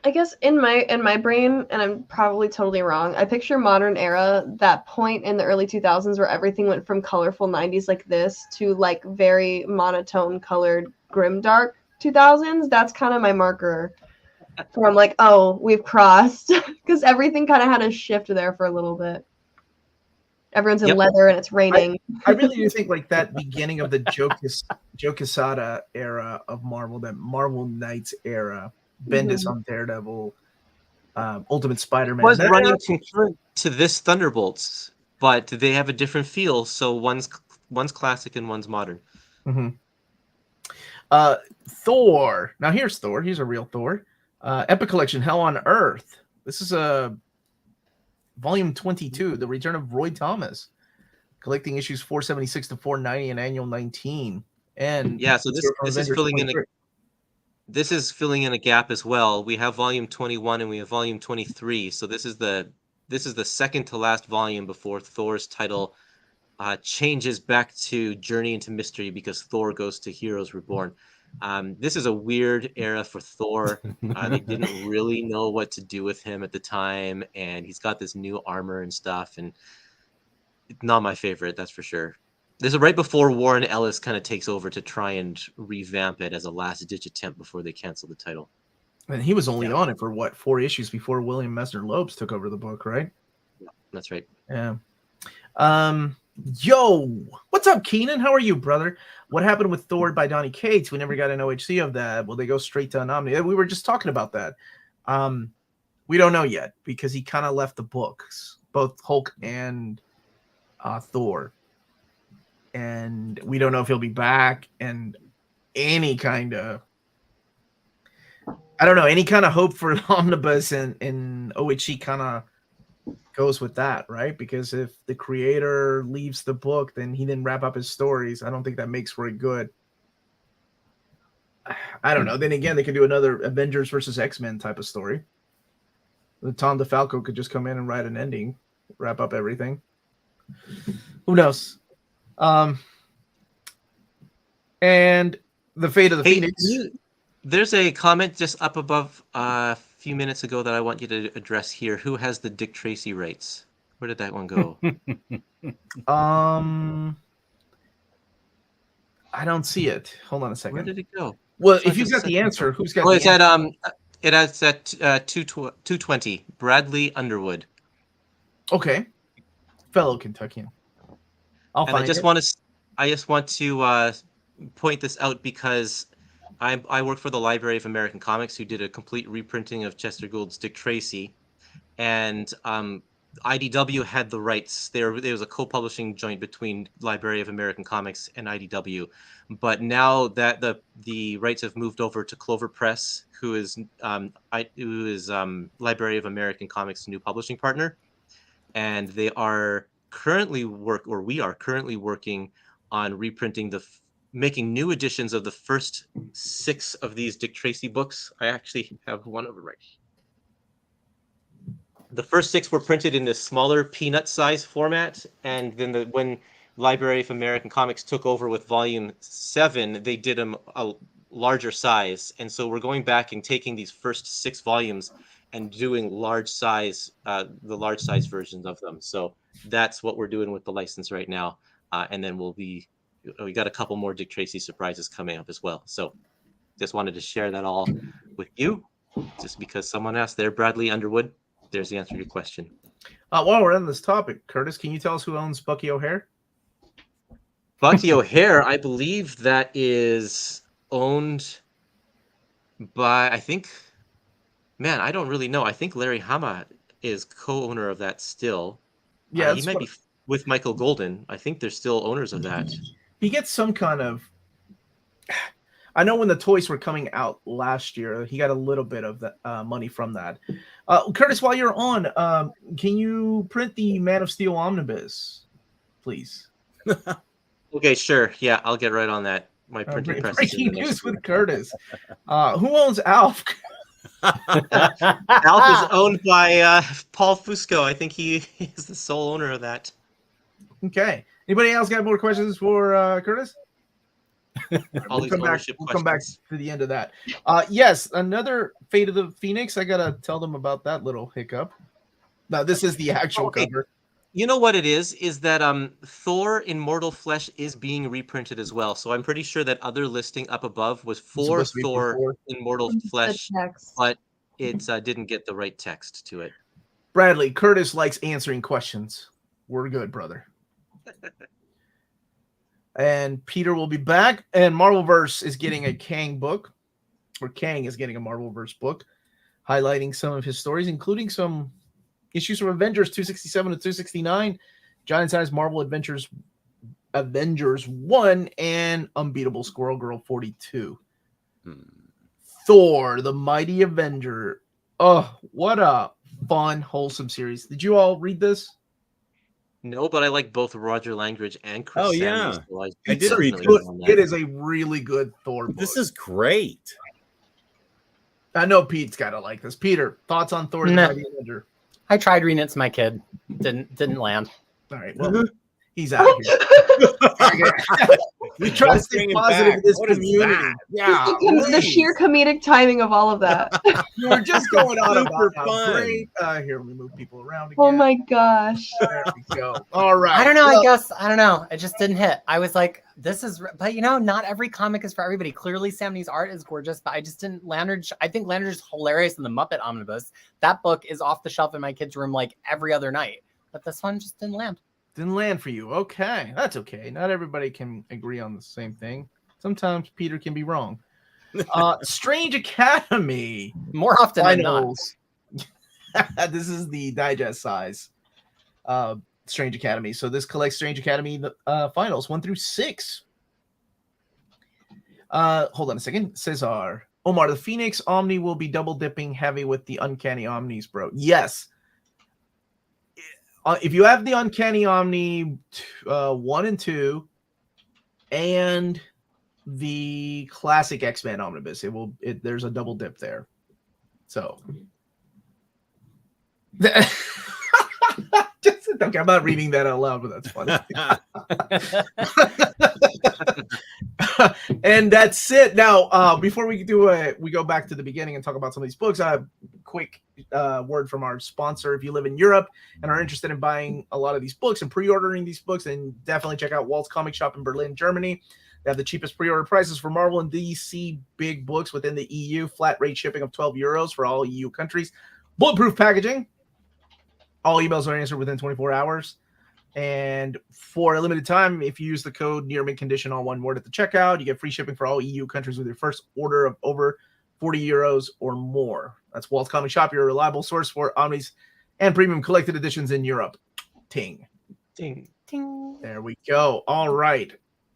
I guess in my brain, and I'm probably totally wrong, I picture modern era, that point in the early 2000s where everything went from colorful 90s like this to like very monotone colored grimdark 2000s. That's kind of my marker where I'm like, oh, we've crossed, because everything kind of had a shift there for a little bit. Everyone's in Yep. leather and it's raining. I really do think like that beginning of the Joe Quesada era of Marvel, that Marvel Knights era, Bendis on Daredevil, Ultimate Spider-Man. was that running era- concurrent to this Thunderbolts, but they have a different feel. So one's classic and one's modern. Mhm. Thor. Now here's Thor. He's a real Thor. Epic Collection, Hell on Earth. This is a volume 22, The Return of Roy Thomas, collecting issues 476 to 490 and annual 19. And Yeah, so this is Avengers filling in 23. this is filling in a gap as well. We have volume 21 and we have volume 23. So this is the second to last volume before Thor's title changes back to Journey into Mystery, because Thor goes to Heroes Reborn. This is a weird era for Thor. They didn't really know what to do with him at the time, and he's got this new armor and stuff, and it's not my favorite, that's for sure. This is right before Warren Ellis kind of takes over to try and revamp it as a last-ditch attempt before they cancel the title. And he was only on it for what, 4 issues before William Messner Lopes took over the book, right? That's right. Yeah. Yo, what's up, Keenan? How are you, brother? What happened with Thor by Donny Cates? We never got an OHC of that. Will they go straight to an Omni? We were just talking about that. We don't know yet because he kind of left the books, both Hulk and Thor. And we don't know if he'll be back, and any kind of, I don't know, any kind of hope for Omnibus and OHC kind of goes with that, right? Because if the creator leaves the book, then he didn't wrap up his stories. I don't think that makes for a good, I don't know. Then again, they could do another Avengers versus X-Men type of story. Tom DeFalco could just come in and write an ending, wrap up everything. Who knows? And the Fate of the Phoenix. There's a comment just up above a few minutes ago that I want you to address here. Who has the Dick Tracy rights? Where did that one go? I don't see it. Hold on a second. Where did it go? Well, It's not if you've just got the second. answer, who's got Oh, the it's answer? at it has at 220. Bradley Underwood. Okay. Fellow Kentuckian. I'll And find I just want to point this out because I work for the Library of American Comics, who did a complete reprinting of Chester Gould's Dick Tracy, and IDW had the rights. There was a co-publishing joint between Library of American Comics and IDW, but now that the rights have moved over to Clover Press, who is Library of American Comics' new publishing partner, and they are currently we are currently working on reprinting making new editions of the first 6 of these Dick Tracy books. I actually have one over right here. The first 6 were printed in this smaller peanut size format, and then when Library of American Comics took over with volume 7, they did them a larger size. And so we're going back and taking these first 6 volumes and doing the large size versions of them. So that's what we're doing with the license right now. And then we got a couple more Dick Tracy surprises coming up as well. So just wanted to share that all with you, just because someone asked there. Bradley Underwood, there's the answer to your question. while we're on this topic, Curtis, can you tell us who owns Bucky O'Hare? Bucky O'Hare, I believe that is owned by, I think, man, I don't really know. I think Larry Hama is co-owner of that still. Yeah, he might be with Michael Golden. I think they're still owners of that. He gets some kind of, I know when the toys were coming out last year, he got a little bit of the money from that. Curtis, while you're on, can you print the Man of Steel Omnibus, please? Okay, sure. Yeah, I'll get right on that. My printing press. Breaking news with Kurtis. Who owns Alf? Alf is owned by Paul Fusco. I think he is the sole owner of that. Okay. Anybody else got more questions for Kurtis? All We'll come back to the end of that. Yes, another Fate of the Phoenix. I gotta tell them about that little hiccup. Now this is the actual cover. You know what it is that Thor in Mortal Flesh is being reprinted as well. So I'm pretty sure that other listing up above was for Thor in Mortal Flesh, but it didn't get the right text to it. Bradley, Kurtis likes answering questions. We're good, brother. And Peter will be back. And Marvelverse is getting a Kang book, or Kang is getting a Marvelverse book, highlighting some of his stories, including some issues from Avengers 267 to 269, Giant Size Marvel Avengers 1, and Unbeatable Squirrel Girl 42. Thor, the Mighty Avenger. Oh, what a fun, wholesome series. Did you all read this? No, but I like both Roger Langridge and Chris. Oh, yeah. Sanders, so I did read it is a really good Thor book. This is great. I know Pete's got to like this. Peter, thoughts on Thor, the Mighty Avenger? I tried reading it to my kid. Didn't land. All right. Well, he's out here. We try to stay positive in this community. Yeah. The sheer comedic timing of all of that. You were just going on about how great. Here, we move people around again. Oh my gosh. There we go. All right. I don't know. I don't know. It just didn't hit. I was like, this is, but not every comic is for everybody. Clearly, Sam Nee's art is gorgeous, but I just didn't. I think Landridge is hilarious in the Muppet Omnibus. That book is off the shelf in my kid's room like every other night. But this one just didn't land. Didn't land for you. Okay. That's okay. Not everybody can agree on the same thing. Sometimes Peter can be wrong. Strange Academy. More often than not. This is the digest size. Strange Academy. So this collects Strange Academy finals 1 through 6. Hold on a second. Cesar. Omar, the Phoenix Omni will be double dipping heavy with the Uncanny Omnis, bro. Yes. If you have the Uncanny Omni 1 and 2 and the classic X-Men Omnibus, there's a double dip there. So okay, I'm not reading that out loud, but that's funny. And that's it. Now, before we go back to the beginning and talk about some of these books, I have a quick word from our sponsor. If you live in Europe and are interested in buying a lot of these books and pre-ordering these books, then definitely check out Walt's Comic Shop in Berlin, Germany. They have the cheapest pre-order prices for Marvel and DC big books within the EU. Flat rate shipping of €12 for all EU countries. Bulletproof packaging. All emails are answered within 24 hours. And for a limited time, if you use the code near mint condition, all one word at the checkout, you get free shipping for all EU countries with your first order of over €40 or more. That's Walt's Comic Shop, your reliable source for Omnis and premium collected editions in Europe. Ting. Ting. Ting. There we go. All right.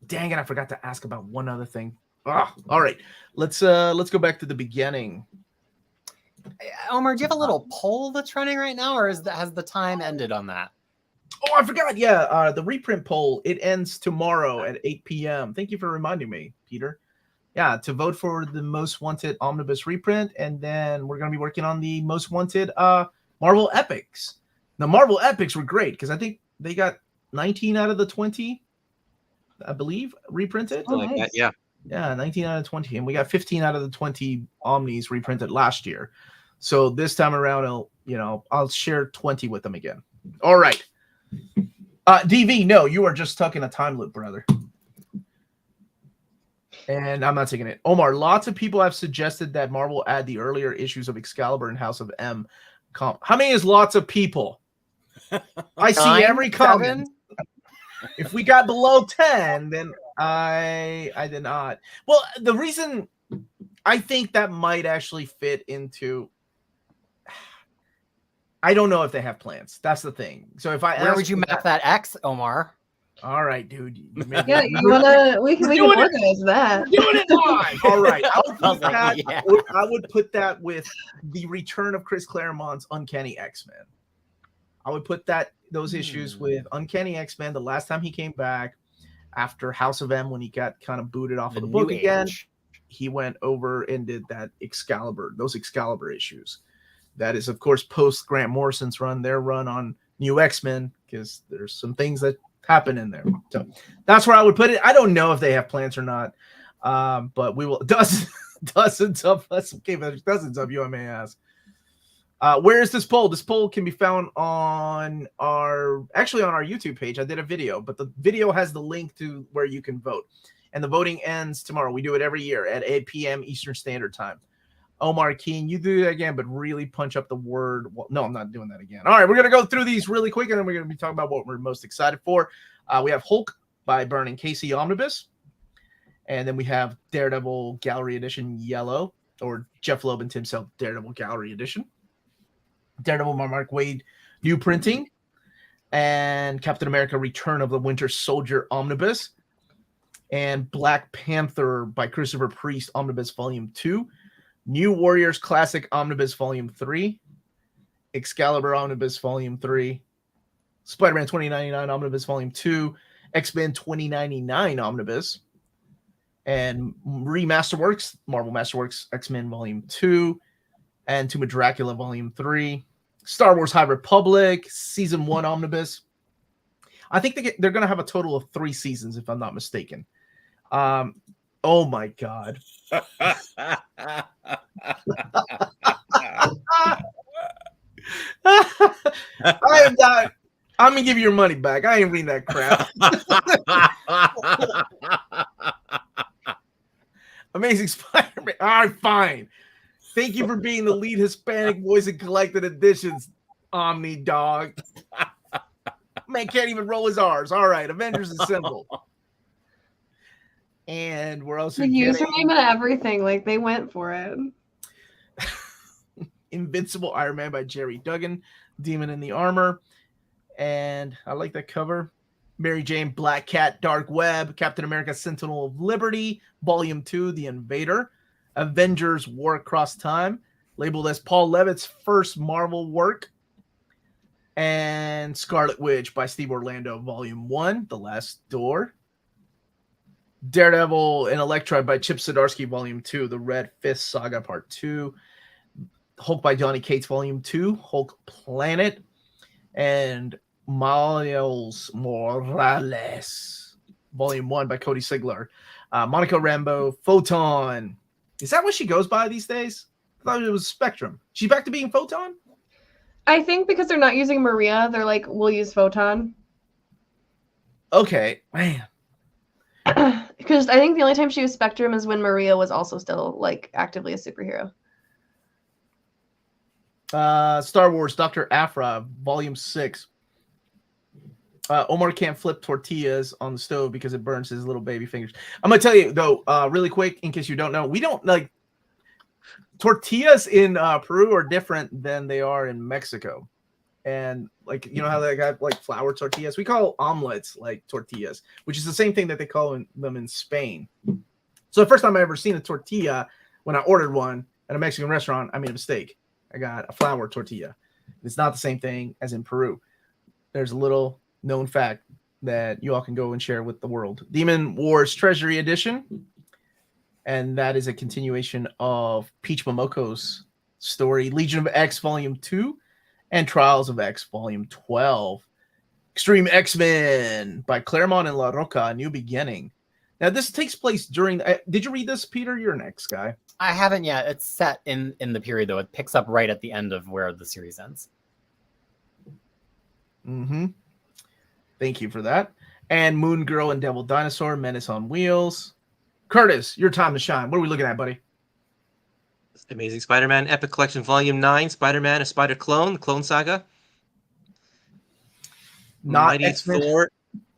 Dang it, I forgot to ask about one other thing. All right. Let's go back to the beginning. Omar, do you have a little poll that's running right now, or has the time ended on that? Oh, I forgot. Yeah, the reprint poll, it ends tomorrow at 8 p.m. Thank you for reminding me, Peter. Yeah, to vote for the most wanted omnibus reprint, and then we're going to be working on the most wanted Marvel Epics. The Marvel Epics were great because I think they got 19 out of the 20, I believe, reprinted. Oh, nice. Yeah. Yeah, 19 out of 20. And we got 15 out of the 20 Omnis reprinted last year. So this time around, I'll share 20 with them again. All right. DV, no, you are just stuck in a time loop, brother. And I'm not taking it. Omar, lots of people have suggested that Marvel add the earlier issues of Excalibur and House of M. How many is lots of people? I see every comment. If we got below 10, then I did not. Well, the reason I think that might actually fit into, I don't know if they have plans. That's the thing. So if I where would you map that X, Omar? All right, dude. We can organize that. Doing it live. All right. I would put that with the return of Chris Claremont's Uncanny X-Men. I would put those issues with Uncanny X-Men the last time he came back. after House of M when he got kind of booted off of the new book again. age. He went over and did that those Excalibur issues. That is, of course, post Grant Morrison's run, their run on New X-Men, because there's some things that happen in there. So that's where I would put it. I don't know if they have plans or not, but we will. Dozens of you, I may ask. Where is this poll? This poll can be found on our YouTube page. I did a video, but the video has the link to where you can vote. And the voting ends tomorrow. We do it every year at 8 p.m. Eastern Standard Time. Omar Keen, you do that again, but really punch up the word. Well, no, I'm not doing that again. All right, we're going to go through these really quick, and then we're going to be talking about what we're most excited for. We have Hulk by Burning Casey Omnibus. And then we have Daredevil Gallery Edition Yellow, or Jeff Loeb and Tim Self Daredevil Gallery Edition. Daredevil by Mark Waid, new printing. And Captain America Return of the Winter Soldier Omnibus. And Black Panther by Christopher Priest Omnibus Volume 2. New Warriors Classic Omnibus Volume 3. Excalibur Omnibus Volume 3. Spider-Man 2099 Omnibus Volume 2. X-Men 2099 Omnibus. And Remasterworks, Marvel Masterworks X-Men Volume 2. And Tomb of Dracula Volume 3. Star Wars High Republic Season 1 Omnibus. I think they're going to have a total of 3 seasons, if I'm not mistaken. Oh my God. I am not. I'm going to give you your money back. I ain't reading that crap. Amazing Spider-Man. All right, fine. Thank you for being the lead Hispanic voice in collected editions, Omnidog. Man can't even roll his R's. All right, Avengers Assemble. And we're also the username and everything. Like, they went for it. Invincible Iron Man by Jerry Duggan. Demon in the Armor. And I like that cover. Mary Jane Black Cat Dark Web. Captain America Sentinel of Liberty. Volume 2, The Invader. Avengers War Across Time. Labeled as Paul Levitt's first Marvel work. And Scarlet Witch by Steve Orlando, Volume 1, The Last Door. Daredevil and Elektra by Chip Zdarsky, Volume 2, The Red Fist Saga, Part 2. Hulk by Johnny Cates, Volume 2, Hulk Planet. And Miles Morales, Volume 1 by Cody Sigler. Monica Rambeau, Photon. Is that what she goes by these days? I thought it was Spectrum. She's back to being Photon? I think because they're not using Maria, they're like, we'll use Photon. Okay, man. Because I think the only time she was Spectrum is when Maria was also still like actively a superhero. Star Wars, Dr. Aphra, Volume 6. Omar can't flip tortillas on the stove because it burns his little baby fingers. I'm going to tell you, though, really quick, in case you don't know, we don't like tortillas in Peru are different than they are in Mexico. And like, you know how they got like flour tortillas? We call omelets like tortillas, which is the same thing that they call them in Spain. So the first time I ever seen a tortilla, when I ordered one at a Mexican restaurant, I made a mistake. I got a flour tortilla. It's not the same thing as in Peru. There's a little known fact that you all can go and share with the world. Demon Wars Treasury Edition. And that is a continuation of Peach Momoko's story. Legion of X Volume 2 and Trials of X Volume 12. Extreme X-Men by Claremont and La Roca, A New Beginning. Now, this takes place during... did you read this, Peter? You're an X guy. I haven't yet. It's set in the period, though. It picks up right at the end of where the series ends. Mm-hmm. Thank you for that. And Moon Girl and Devil Dinosaur, Menace on Wheels. Kurtis, your time to shine. What are we looking at, buddy? Amazing Spider-Man Epic Collection Volume 9, Spider-Man, a Spider Clone, the Clone Saga. Not Mighty X-Men. Thor,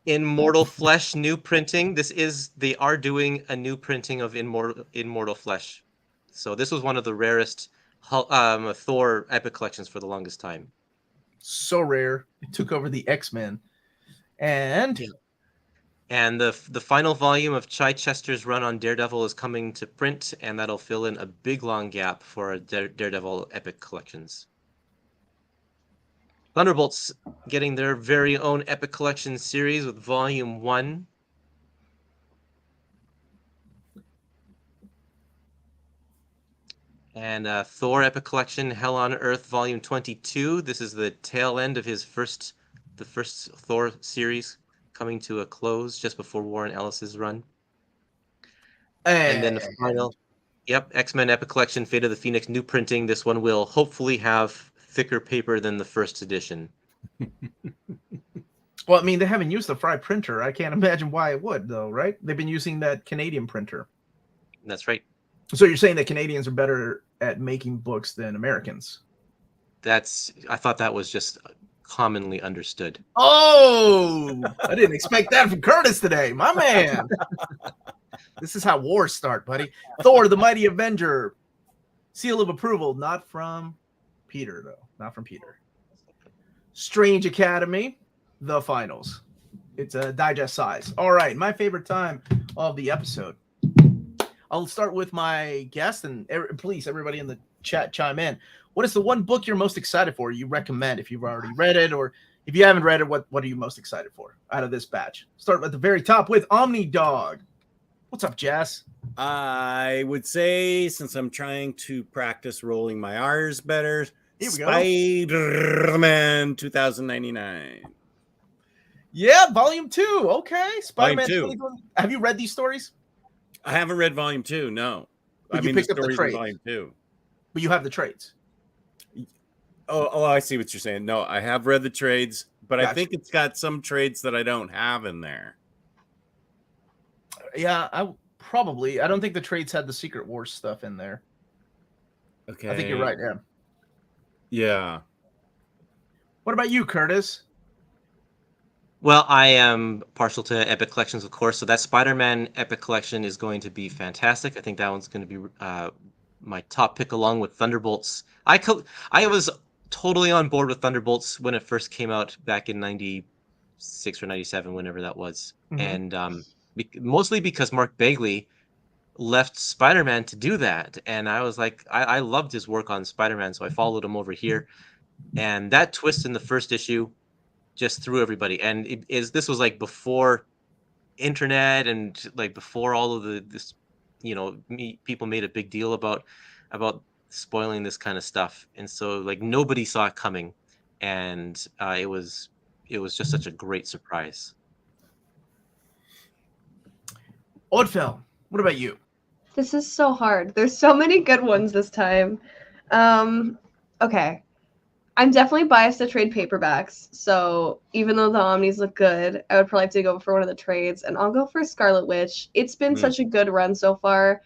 Immortal Flesh, new printing. They are doing a new printing of Immortal Flesh. So this was one of the rarest Thor Epic Collections for the longest time. So rare. It took over the X-Men. And... Yeah. And the final volume of Chichester's run on Daredevil is coming to print, and that'll fill in a big long gap for Daredevil Epic Collections. Thunderbolts getting their very own Epic Collection series with Volume 1. And Thor Epic Collection, Hell on Earth, Volume 22. This is the tail end of the first Thor series, coming to a close just before Warren Ellis's run. And then the final, X-Men Epic Collection, Fate of the Phoenix, new printing. This one will hopefully have thicker paper than the first edition. Well, I mean, they haven't used the Fry printer. I can't imagine why it would, though, right? They've been using that Canadian printer. That's right. So you're saying that Canadians are better at making books than Americans? I thought that was just commonly understood. Oh, I didn't expect that from Kurtis today, my man. This is how wars start, buddy. Thor, the Mighty Avenger. Seal of approval, not from Peter, though. Not from Peter. Strange Academy, the finals. It's a digest size. All right, my favorite time of the episode. I'll start with my guest, and please, everybody in the chat, chime in. What is the one book you're most excited for? You recommend if you've already read it, or if you haven't read it, what are you most excited for out of this batch? Start at the very top with Omnidog. What's up, Jess? I would say, since I'm trying to practice rolling my R's better, Here we go. Spider-Man 2099. Yeah, Volume 2. Okay, Spider-Man 2. 2020. Have you read these stories? I haven't read Volume 2, no. But you picked up the stories in trades. Volume 2. But you have the trades. Oh, I see what you're saying. No, I have read the trades, but Gotcha. I think it's got some trades that I don't have in there. Yeah, I don't think the trades had the Secret Wars stuff in there. Okay. I think you're right, yeah. Yeah. What about you, Kurtis? Well, I am partial to Epic Collections, of course. So that Spider-Man Epic Collection is going to be fantastic. I think that one's going to be my top pick, along with Thunderbolts. I was totally on board with Thunderbolts when it first came out back in 96 or 97, whenever that was. Mhm. And mostly because Mark Bagley left Spider-Man to do that. And I was like, I loved his work on Spider-Man, so I followed him over here. And that twist in the first issue just threw everybody. And this was like before internet and like before all of this, people made a big deal about spoiling this kind of stuff. And so like nobody saw it coming. And it was just such a great surprise. Ødfel, what about you? This is so hard. There's so many good ones this time. Okay. I'm definitely biased to trade paperbacks. So even though the Omnis look good, I would probably have to go for one of the trades. And I'll go for Scarlet Witch. It's been such a good run so far.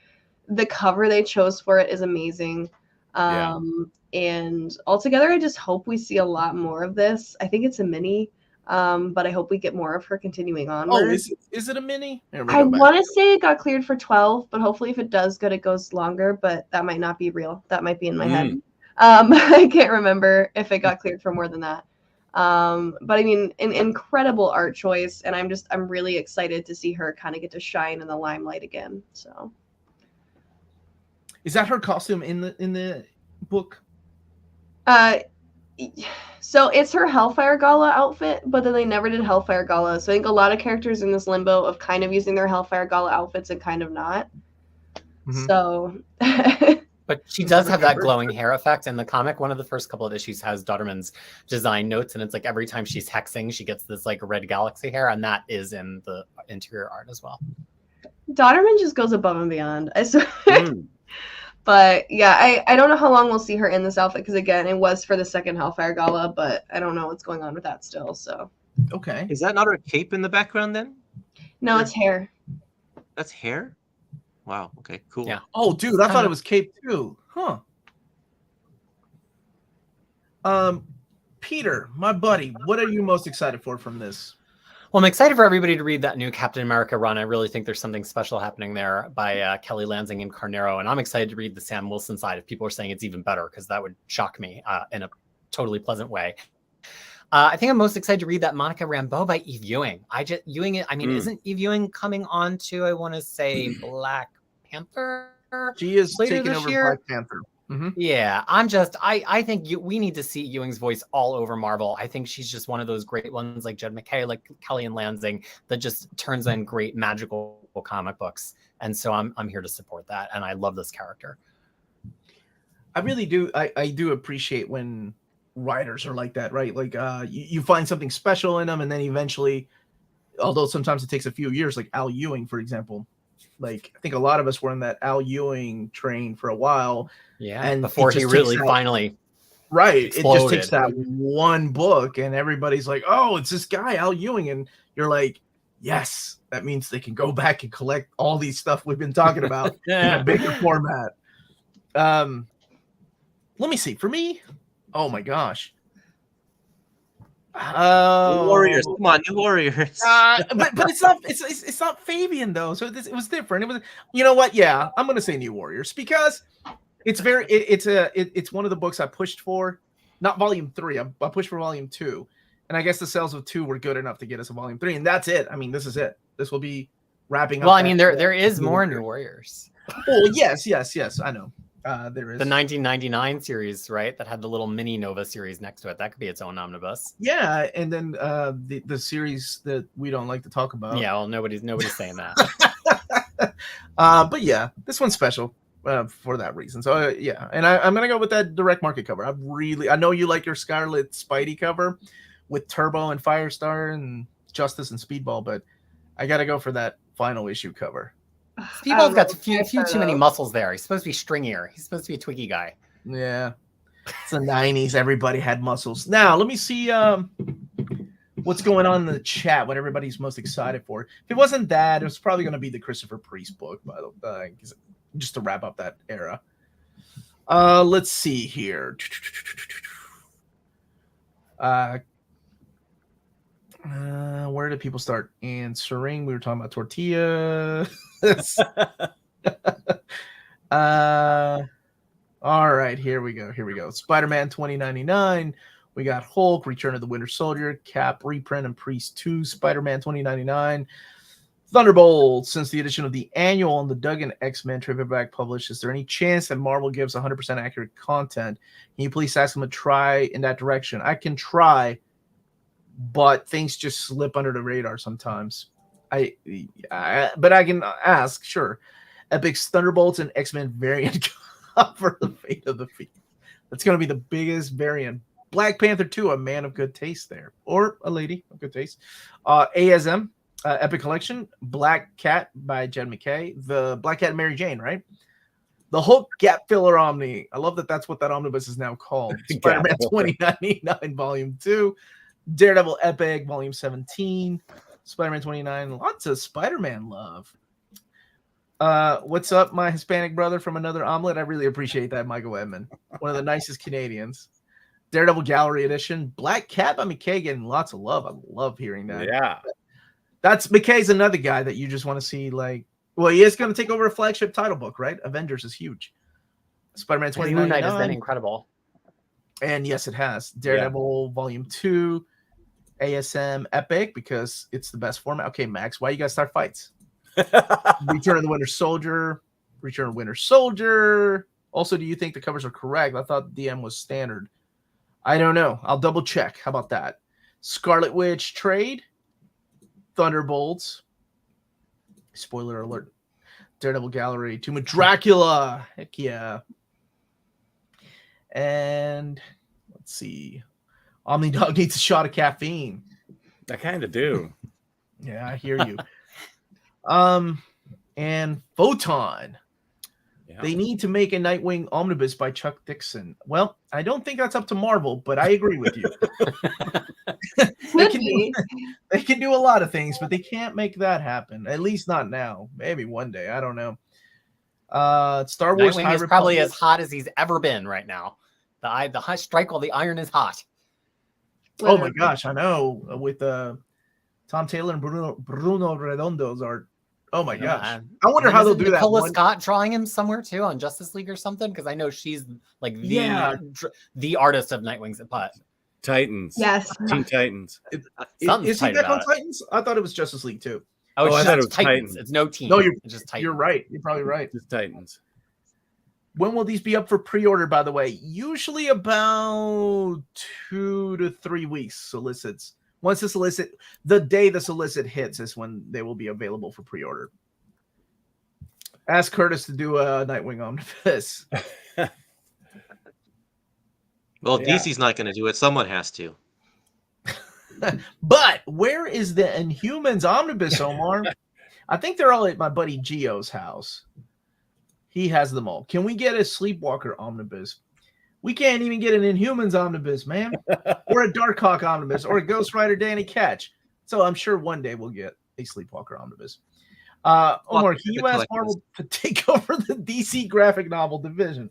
The cover they chose for it is amazing. And altogether, I just hope we see a lot more of this. I think it's a mini. But I hope we get more of her continuing on. Oh, is it a mini? I want to say it got cleared for 12, but hopefully if it does good, it goes longer, but that might not be real. That might be in my head. I can't remember if it got cleared for more than that. But I mean, an incredible art choice, and I'm really excited to see her kind of get to shine in the limelight again. So is that her costume in the book? So it's her Hellfire Gala outfit, but then they never did Hellfire Gala. So I think a lot of characters in this limbo of kind of using their Hellfire Gala outfits and kind of not. Mm-hmm. So. But she does have that glowing hair effect in the comic. One of the first couple of issues has Dodderman's design notes, and it's like every time she's hexing, she gets this like red galaxy hair, and that is in the interior art as well. Dodderman just goes above and beyond. I swear. But yeah, I don't know how long we'll see her in this outfit because again, it was for the second Hellfire Gala, but I don't know what's going on with that still. So okay, is that not her cape in the background then? No, it's hair. That's hair. Wow. Okay. Cool. Yeah. Oh, dude, I thought it was cape too. Huh. Peter, my buddy, what are you most excited for from this? Well, I'm excited for everybody to read that new Captain America run. I really think there's something special happening there by Kelly Lansing and Carnero. And I'm excited to read the Sam Wilson side if people are saying it's even better, because that would shock me in a totally pleasant way. I think I'm most excited to read that Monica Rambeau by Eve Ewing. Isn't Eve Ewing coming on to, I want to say, Black Panther? She is later taking this over year? Black Panther. Mm-hmm. Yeah, I think we need to see Ewing's voice all over Marvel. I think she's just one of those great ones like Jed MacKay, like Kelly and Lansing, that just turns in great magical comic books. And so I'm here to support that. And I love this character. I really do. I do appreciate when writers are like that, right? Like you find something special in them, and then eventually, although sometimes it takes a few years, like Al Ewing, for example. Like I think a lot of us were in that Al Ewing train for a while. Yeah, and before he really finally exploded. It just takes that one book, and everybody's like, "Oh, it's this guy Al Ewing," and you're like, "Yes, that means they can go back and collect all these stuff we've been talking about in a bigger format." Let me see. For me, oh my gosh. New Warriors, come on, New Warriors. But it's not Fabian though, so it was different. It was, you know what? Yeah, I'm gonna say New Warriors because it's one of the books I pushed for, not volume 3. I pushed for volume 2, and I guess the sales of 2 were good enough to get us a volume 3, and that's it. I mean, this is it. This will be wrapping up. Well, I mean, there is more New Warriors. Oh yes, I know. There is the 1999 series, right? That had the little mini Nova series next to it. That could be its own omnibus. Yeah, and then the series that we don't like to talk about. Yeah, well, nobody's saying that. But yeah, this one's special for that reason. So yeah, and I'm gonna go with that direct market cover. I know you like your Scarlet Spidey cover with Turbo and Firestar and Justice and Speedball, but I gotta go for that final issue cover. Speedball's got a few too many muscles there. He's supposed to be stringier. He's supposed to be a twiggy guy. Yeah. It's the 90s. Everybody had muscles. Now, let me see what's going on in the chat, what everybody's most excited for. If it wasn't that, it was probably going to be the Christopher Priest book, by the way, just to wrap up that era. Let's see here. Where did people start answering? We were talking about tortilla. All right, here we go. Spider-Man 2099. We got Hulk, Return of the Winter Soldier, Cap reprint, and Priest 2. Spider-Man 2099. Thunderbolt. Since the edition of the annual and the Duggan X-Men paperback published, is there any chance that Marvel gives 100% accurate content? Can you please ask them to try in that direction? I can try, but things just slip under the radar sometimes. But I can ask, sure. Epic's Thunderbolts and X-Men variant cover the fate of the Fiend. That's going to be the biggest variant. Black Panther 2, a man of good taste there, or a lady of good taste. ASM, Epic Collection, Black Cat by Jed McKay, the Black Cat and Mary Jane, right? The Hulk Gap Filler Omni. I love that that's what that omnibus is now called. Spider-Man 2099, Volume 2. Daredevil Epic, Volume 17. Spider-Man 29. Lots of Spider-Man love. What's up, my Hispanic brother from another omelet? I really appreciate that, Michael Edmond. One of the nicest Canadians. Daredevil Gallery Edition. Black Cat by McKay getting lots of love. I love hearing that. Yeah. That's McKay's another guy that you just want to see, like, well, he is going to take over a flagship title book, right? Avengers is huge. Spider-Man 2099. Moon Knight has been incredible. And yes, it has. Daredevil Volume 2. ASM Epic, because it's the best format. Okay, Max, why you got to start fights? Return of the Winter Soldier. Also, do you think the covers are correct? I thought DM was standard. I don't know. I'll double check. How about that? Scarlet Witch trade. Thunderbolts. Spoiler alert. Daredevil Gallery. Tomb of Dracula. Heck yeah. And let's see. Omnidog needs a shot of caffeine. I kind of do. Yeah, I hear you. And Photon. Yeah. They need to make a Nightwing omnibus by Chuck Dixon. Well, I don't think that's up to Marvel, but I agree with you. They can do a lot of things, but they can't make that happen. At least not now. Maybe one day. I don't know. Star Wars Nightwing is probably as hot as he's ever been right now. The high strike while the iron is hot. Oh my gosh, I know. With Tom Taylor and Bruno Redondo's art. Oh my gosh. I wonder how they'll do that. Nicola Scott drawing him somewhere too on Justice League or something, because I know she's like the artist of Nightwing's Putt. Titans. Yes. Teen Titans. Is he back on Titans? I thought it was Justice League too. Oh, I thought it was Titans. It's no team. No, it's just Titans. You're right. You're probably right. It's Titans. When will these be up for pre-order, by the way? Usually about 2 to 3 weeks solicits. Once the day the solicit hits is when they will be available for pre-order. Ask Kurtis to do a Nightwing omnibus. Well, Yeah. DC's not going to do it. Someone has to. But where is the Inhumans Omnibus, Omar? I think they're all at my buddy Gio's house. He has them all. Can we get a Sleepwalker Omnibus? We can't even get an Inhumans Omnibus, man. Or a Darkhawk Omnibus, or a Ghost Rider Danny Ketch. So I'm sure one day we'll get a Sleepwalker Omnibus. Omar, can you ask Marvel to take over the DC graphic novel division?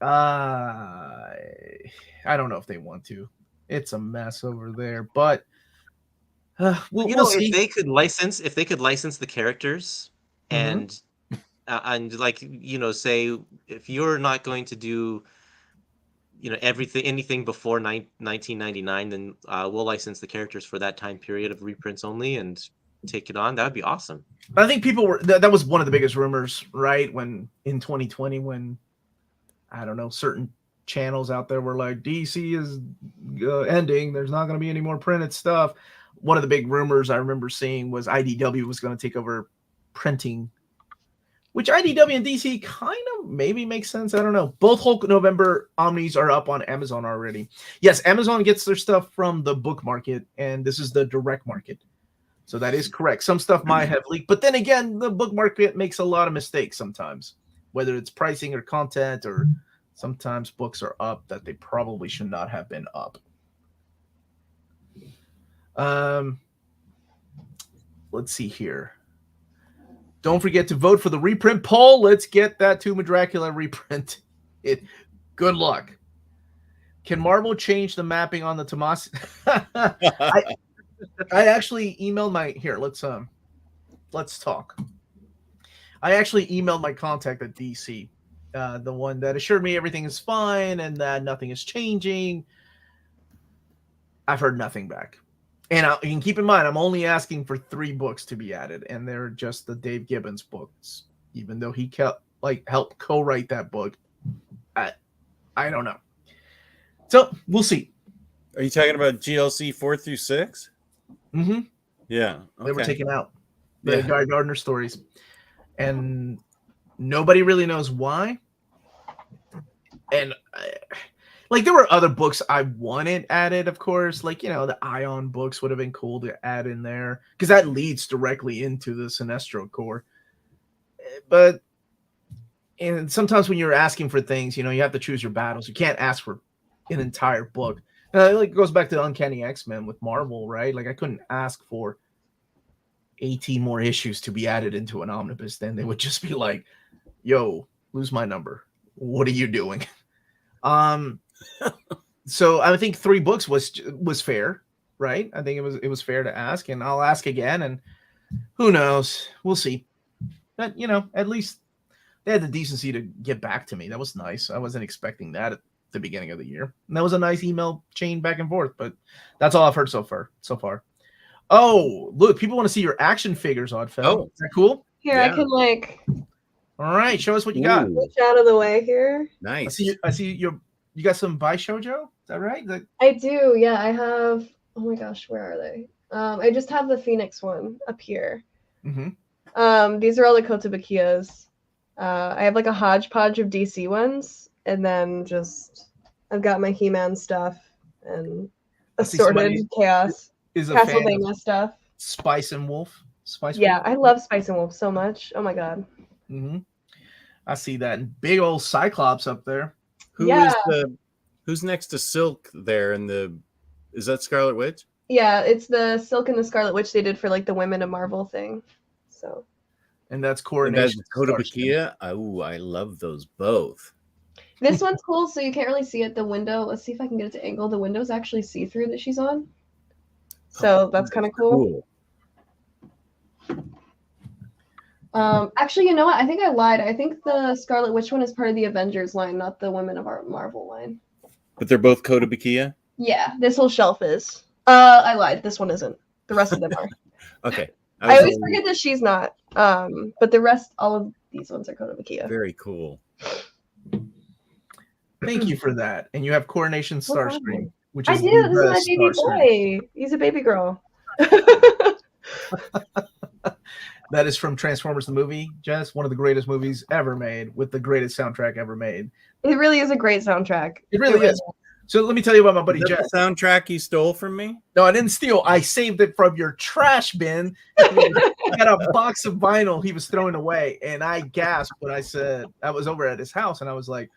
I don't know if they want to. It's a mess over there, but we'll see. If they could license the characters, and like say if you're not going to do anything before 1999, then we'll license the characters for that time period of reprints only and take it on. That would be awesome. I think people were that was one of the biggest rumors, right? When in 2020, when I don't know, certain channels out there were like, DC is ending. There's not going to be any more printed stuff. One of the big rumors I remember seeing was IDW was going to take over printing, which IDW and DC kind of maybe makes sense. I don't know. Both Hulk November Omnis are up on Amazon already. Yes, Amazon gets their stuff from the book market, and this is the direct market. So that is correct. Some stuff might have leaked, but then again, the book market makes a lot of mistakes sometimes, whether it's pricing or content, or sometimes books are up that they probably should not have been up. Let's see here. Don't forget to vote for the reprint poll. Let's get that Tomb of Dracula reprint. Good luck. Can Marvel change the mapping on the Tomas? I actually emailed my let's talk. I actually emailed my contact at DC, the one that assured me everything is fine and that nothing is changing. I've heard nothing back. And you can keep in mind, I'm only asking for 3 books to be added, and they're just the Dave Gibbons books, even though he helped co-write that book. I don't know. So we'll see. Are you talking about GLC 4 through 6? Mm-hmm. Yeah. They were okay. taken out. The Guy Gardner stories. And nobody really knows why. And there were other books I wanted added, of course. The Ion books would have been cool to add in there, because that leads directly into the Sinestro Corps. But and sometimes when you're asking for things, you have to choose your battles. You can't ask for an entire book. It goes back to Uncanny X-Men with Marvel, right? I couldn't ask for 18 more issues to be added into an omnibus. Then they would just be like, yo, lose my number. What are you doing? So I think 3 books was fair, right? I think it was fair to ask, and I'll ask again, and who knows? We'll see. But at least they had the decency to get back to me. That was nice. I wasn't expecting that at the beginning of the year. And that was a nice email chain back and forth, but that's all I've heard so far. Oh, look, people want to see your action figures, Ødfel. Oh. Is that cool? Here, Yeah. I can All right, show us what you got. reach out of the way here. Nice. I see you got some by shoujo. Is that right? I do, yeah. I have, oh my gosh, where are they? I just have the Phoenix one up here. Mm-hmm. These are all the Kotobakiyas. I have a hodgepodge of DC ones, and then I've got my He-Man stuff and assorted chaos. Is a Castlevania fan of stuff. Spice and Wolf. Yeah, I love Spice and Wolf so much. Oh my god. Mm-hmm. I see that. And big old Cyclops up there. Who's next to Silk there is that Scarlet Witch? Yeah, it's the Silk and the Scarlet Witch they did for the Women of Marvel thing. So. And that's Coronation. And that's Kotobukiya. Oh, I love those both. This one's cool, so you can't really see it. The window. Let's see if I can get it to angle. The window's actually see-through that she's on. So that's kind of cool. Actually, you know what? I think I lied. I think the Scarlet Witch one is part of the Avengers line, not the Women of our Marvel line. But they're both Kotobukiya? Yeah, this whole shelf is. I lied. This one isn't. The rest of them are. Okay. I always forget that she's not. But the rest, all of these ones are Kotobukiya. Very cool. Thank you for that. And you have Coronation Starscream, which is I do. This is my baby boy. He's a baby girl. That is from Transformers the movie, Jess. One of the greatest movies ever made with the greatest soundtrack ever made. It really is a great soundtrack. It really is. So let me tell you about my buddy Is that Jess. the soundtrack you stole from me? No, I didn't steal. I saved it from your trash bin. He had a box of vinyl he was throwing away, and I gasped when I said I was over at his house, and I was like,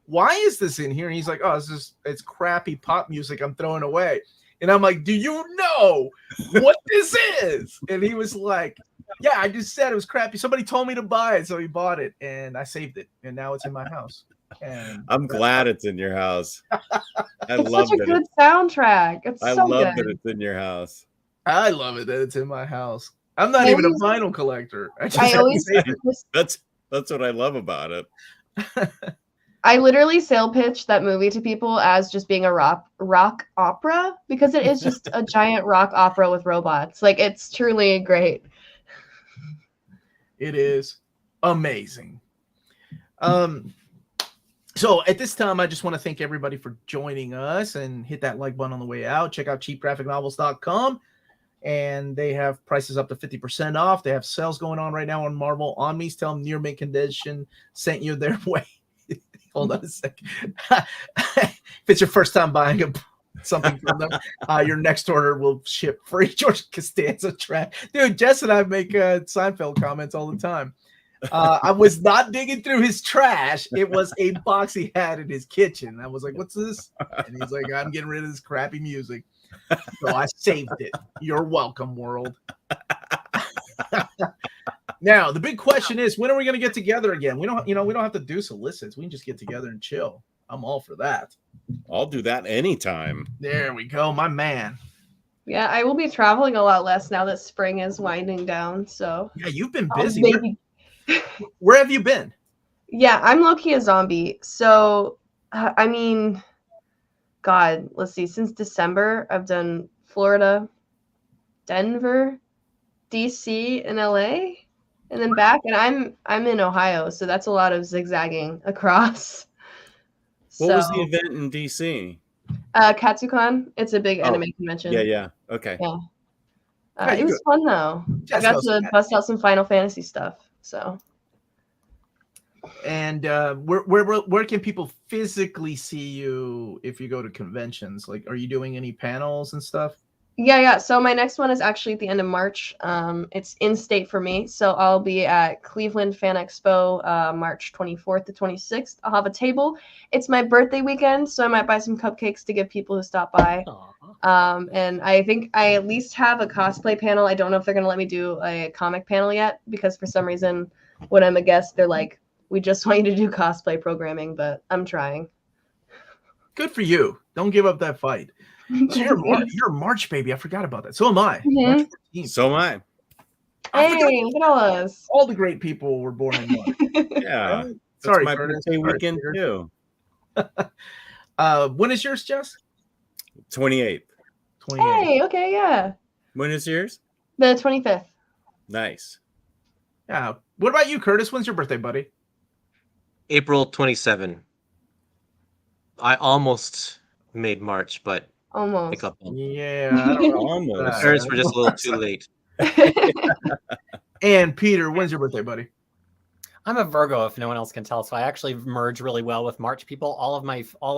"Why is this in here?" And he's like, "Oh, it's crappy pop music I'm throwing away." And I'm like, "Do you know what this is?" And he was like, "Yeah, I just said it was crappy. Somebody told me to buy it, so he bought it, and I saved it, and now it's in my house." And I'm glad it's in your house. I It's love such a that. good soundtrack. It's I so love good. that it's in your house. I love it that it's in my house. I'm not I even a always- vinyl collector. I just I have always to save it. That's what I love about it. I literally sale pitch that movie to people as just being a rock opera because it is just a giant rock opera with robots. Like it's truly great. It is amazing. So at this time, I just want to thank everybody for joining us and hit that like button on the way out. Check out cheapgraphicnovels.com, and they have prices up to 50% off. They have sales going on right now on Marvel Omnibus. Tell them Near Mint Condition sent you their way. Hold on a second. If it's your first time buying something from them, your next order will ship free. George Costanza track. Dude, Jess and I make Seinfeld comments all the time. I was not digging through his trash. It was a box he had in his kitchen. I was like, "What's this?" And he's like, "I'm getting rid of this crappy music." So I saved it. You're welcome, world. Now, the big question is, when are we going to get together again? We don't have to do solicits. We can just get together and chill. I'm all for that. I'll do that anytime. There we go, my man. Yeah, I will be traveling a lot less now that spring is winding down. So Yeah, you've been I'll busy. maybe- Where have you been? Yeah, I'm low-key a zombie. So, I mean, God, let's see. Since December, I've done Florida, Denver, DC, and LA, and then back. And I'm in Ohio, so that's a lot of zigzagging across. What was the event in DC? Katsucon? It's a big anime convention. Yeah. Okay. Yeah. It was fun though. I got to bust out some Final Fantasy stuff. So. And where can people physically see you if you go to conventions? Like, are you doing any panels and stuff? Yeah. So my next one is actually at the end of March. It's in state for me. So I'll be at Cleveland Fan Expo, March 24th to 26th. I'll have a table. It's my birthday weekend, so I might buy some cupcakes to give people who stop by. And I think I at least have a cosplay panel. I don't know if they're going to let me do a comic panel yet, because for some reason, when I'm a guest, they're like, "We just want you to do cosplay programming," but I'm trying. Good for you. Don't give up that fight. So you're a March baby. I forgot about that. So am I. Mhm. March 14th. So am I. Hey, look at all us. All the great people were born in March. Yeah. Right? That's Sorry, my Curtis. birthday Sorry, weekend Peter. too. When is yours, Jess? 28th. 28. Hey, okay, yeah. When is yours? The 25th. Nice. Yeah. What about you, Curtis? When's your birthday, buddy? April 27. I almost made March, but Almost. pick up on. Yeah. I don't know. Almost. Parents were just a little too late. And Peter, when's your birthday, buddy? I'm a Virgo, if no one else can tell. So I actually merge really well with March people. All of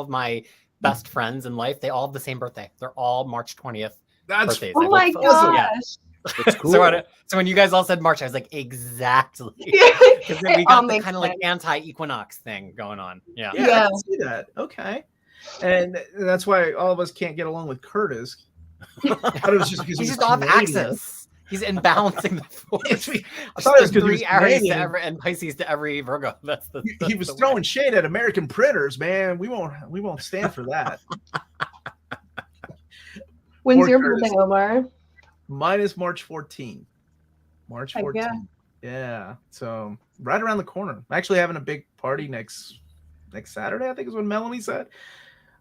my best friends in life, they all have the same birthday. They're all March 20th That's birthdays. Oh my gosh. That's cool. So when you guys all said March, I was like, exactly. It Because we all got the makes kind of like sense. anti-equinox thing going on. Yeah. Yeah, I Yeah. can see that. Okay. And that's why all of us can't get along with Curtis. I thought it was just because He's he was just off Canadian. axis. He's imbalancing the force. I thought it was because he was three Aries to Canadian. and Pisces to every Virgo. That's the. He was throwing shade at American printers, man. We won't stand for that. When's Poor your Curtis. birthday, Omar? Mine is March 14th. March Heck 14th. yeah. Yeah. So right around the corner. I'm actually having a big party next Saturday, I think is what Melanie said.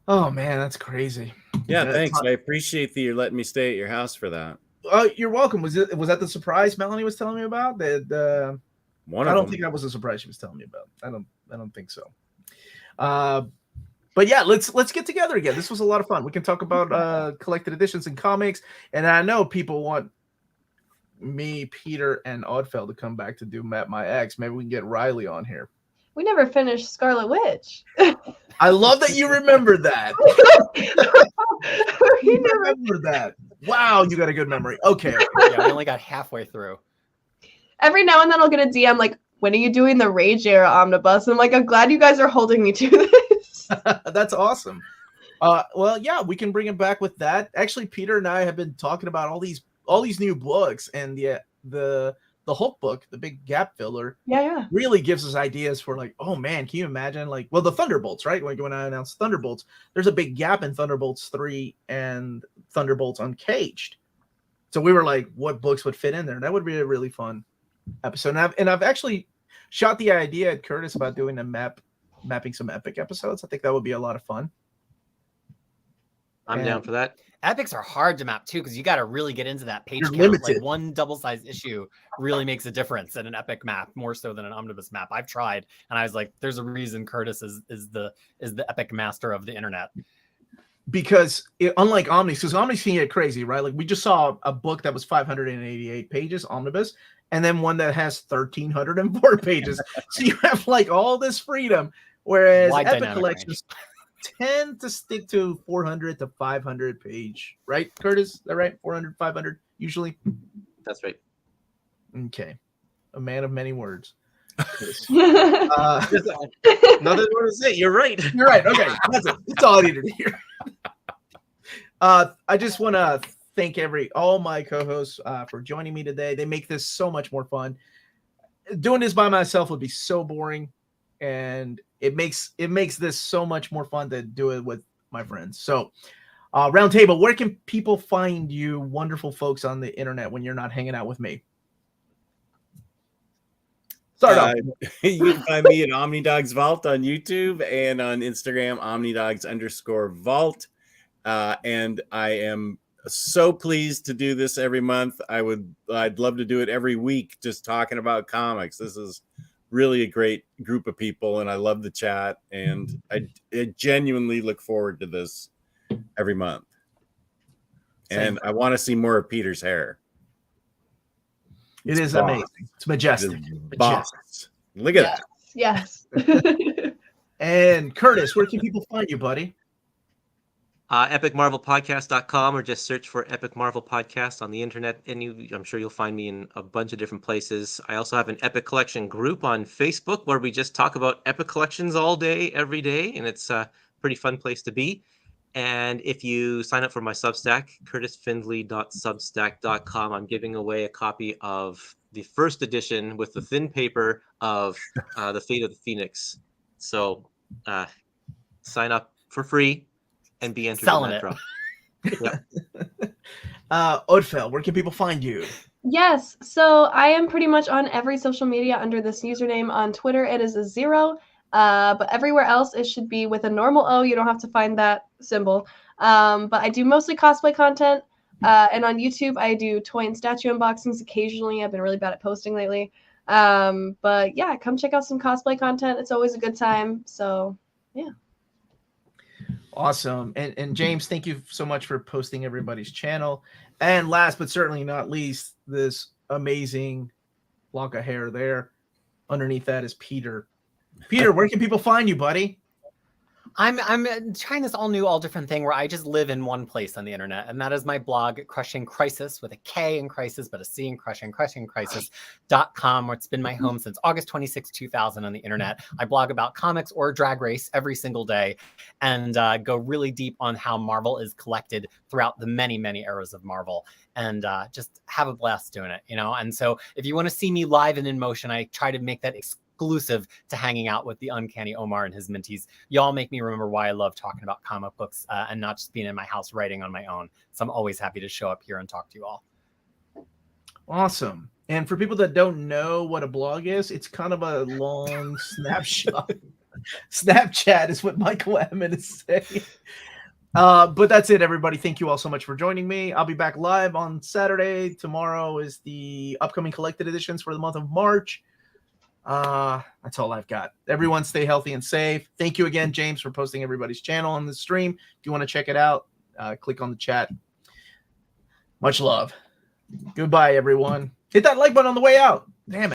Oh man, that's crazy. Yeah, Yeah, thanks. I appreciate that you're letting me stay at your house for that. You're welcome. Was that the surprise Melanie was telling me about? I don't think that was a surprise she was telling me about. I don't think so. But yeah, let's get together again. This was a lot of fun. We can talk about collected editions and comics. And I know people want me, Peter, and Ødfel to come back to do Map My Ex. Maybe we can get Riley on here. We never finished Scarlet Witch. I love that you remembered that. We You never. remember that. Wow, you got a good memory. Okay. Yeah, we only got halfway through. Every now and then I'll get a DM like, when are you doing the Rage Era Omnibus? And I'm like, I'm glad you guys are holding me to this. That's awesome. Well, yeah, we can bring him back with that. Actually, Peter and I have been talking about all these new books, and the Hulk book, the big gap filler, Yeah. really gives us ideas for like, oh man, can you imagine like, well, the Thunderbolts, right? Like when I announced Thunderbolts, there's a big gap in Thunderbolts 3 and Thunderbolts Uncaged. So we were like, what books would fit in there? That would be a really fun episode. And I've actually shot the idea at Kurtis about doing mapping some epic episodes. I think that would be a lot of fun. I'm down for that. Epics are hard to map too, because you got to really get into that page You're count. limited. Like one double-sized issue really makes a difference in an epic map, more so than an omnibus map. I've tried, and I was like, "There's a reason Kurtis is the epic master of the internet." Because unlike Omnis, because Omnis can get crazy, right? Like we just saw a book that was 588 pages, Omnibus, and then one that has 1,304 pages. So you have like all this freedom, whereas Wide epic dynamic collections tend to stick to 400 to 500 page, right, Kurtis? Is that right? 400, 500 usually? That's right. Okay. A man of many words. Nothing more to say. You're right. You're right. Okay. That's it. That's all I needed to hear. I just want to thank all my co-hosts for joining me today. They make this so much more fun. Doing this by myself would be so boring, and it makes this so much more fun to do it with my friends. So, Roundtable, where can people find you, wonderful folks on the internet, when you're not hanging out with me? Start off. You can find me at Omnidogs Vault on YouTube and on Instagram, Omnidogs_Vault. And I am so pleased to do this every month. I'd love to do it every week, just talking about comics. This is really a great group of people, and I love the chat, and I genuinely look forward to this every month. And I want to see more of Peter's hair. It is amazing. It's majestic. Boss. Look at that. Yes. And Kurtis, where can people find you, buddy? EpicMarvelPodcast.com, or just search for Epic Marvel Podcast on the internet. And I'm sure you'll find me in a bunch of different places. I also have an Epic Collection group on Facebook where we just talk about Epic Collections all day, every day. And it's a pretty fun place to be. And if you sign up for my Substack, kurtisfindley.substack.com, I'm giving away a copy of the first edition with the thin paper of The Fate of the Phoenix. So sign up for free and be entered in that draw. Yep. Ødfel, where can people find you? Yes. So I am pretty much on every social media under this username. On Twitter, it is a 0. But everywhere else, it should be with a normal O. You don't have to find that symbol. But I do mostly cosplay content. And on YouTube, I do toy and statue unboxings occasionally. I've been really bad at posting lately. But yeah, come check out some cosplay content. It's always a good time. So yeah. Awesome. And James, thank you so much for posting everybody's channel. And last but certainly not least, this amazing lock of hair there. Underneath that is Peter. Peter, where can people find you, buddy? I'm trying this all new, all different thing where I just live in one place on the internet, and that is my blog, Crushing Krisis, with a K in Crisis, but a C in crushingcrisis.com, where it's been my home since August 26, 2000 on the internet. I blog about comics or Drag Race every single day, and go really deep on how Marvel is collected throughout the many, many eras of Marvel, and just have a blast doing it, you know? And so if you want to see me live and in motion, I try to make that exclusive to hanging out with the Uncanny Omar and his mentees. Y'all make me remember why I love talking about comic books and not just being in my house writing on my own. So I'm always happy to show up here and talk to you all. Awesome. And for people that don't know what a blog is, it's kind of a long snapshot. Snapchat is what Michael Hammond is saying. But that's it, everybody. Thank you all so much for joining me. I'll be back live on Saturday. Tomorrow is the upcoming collected editions for the month of March. That's all I've got. Everyone stay healthy and safe. Thank you again, James, for posting everybody's channel on the stream. If you want to check it out, click on the chat. Much love. Goodbye, everyone. Hit that like button on the way out. Damn it.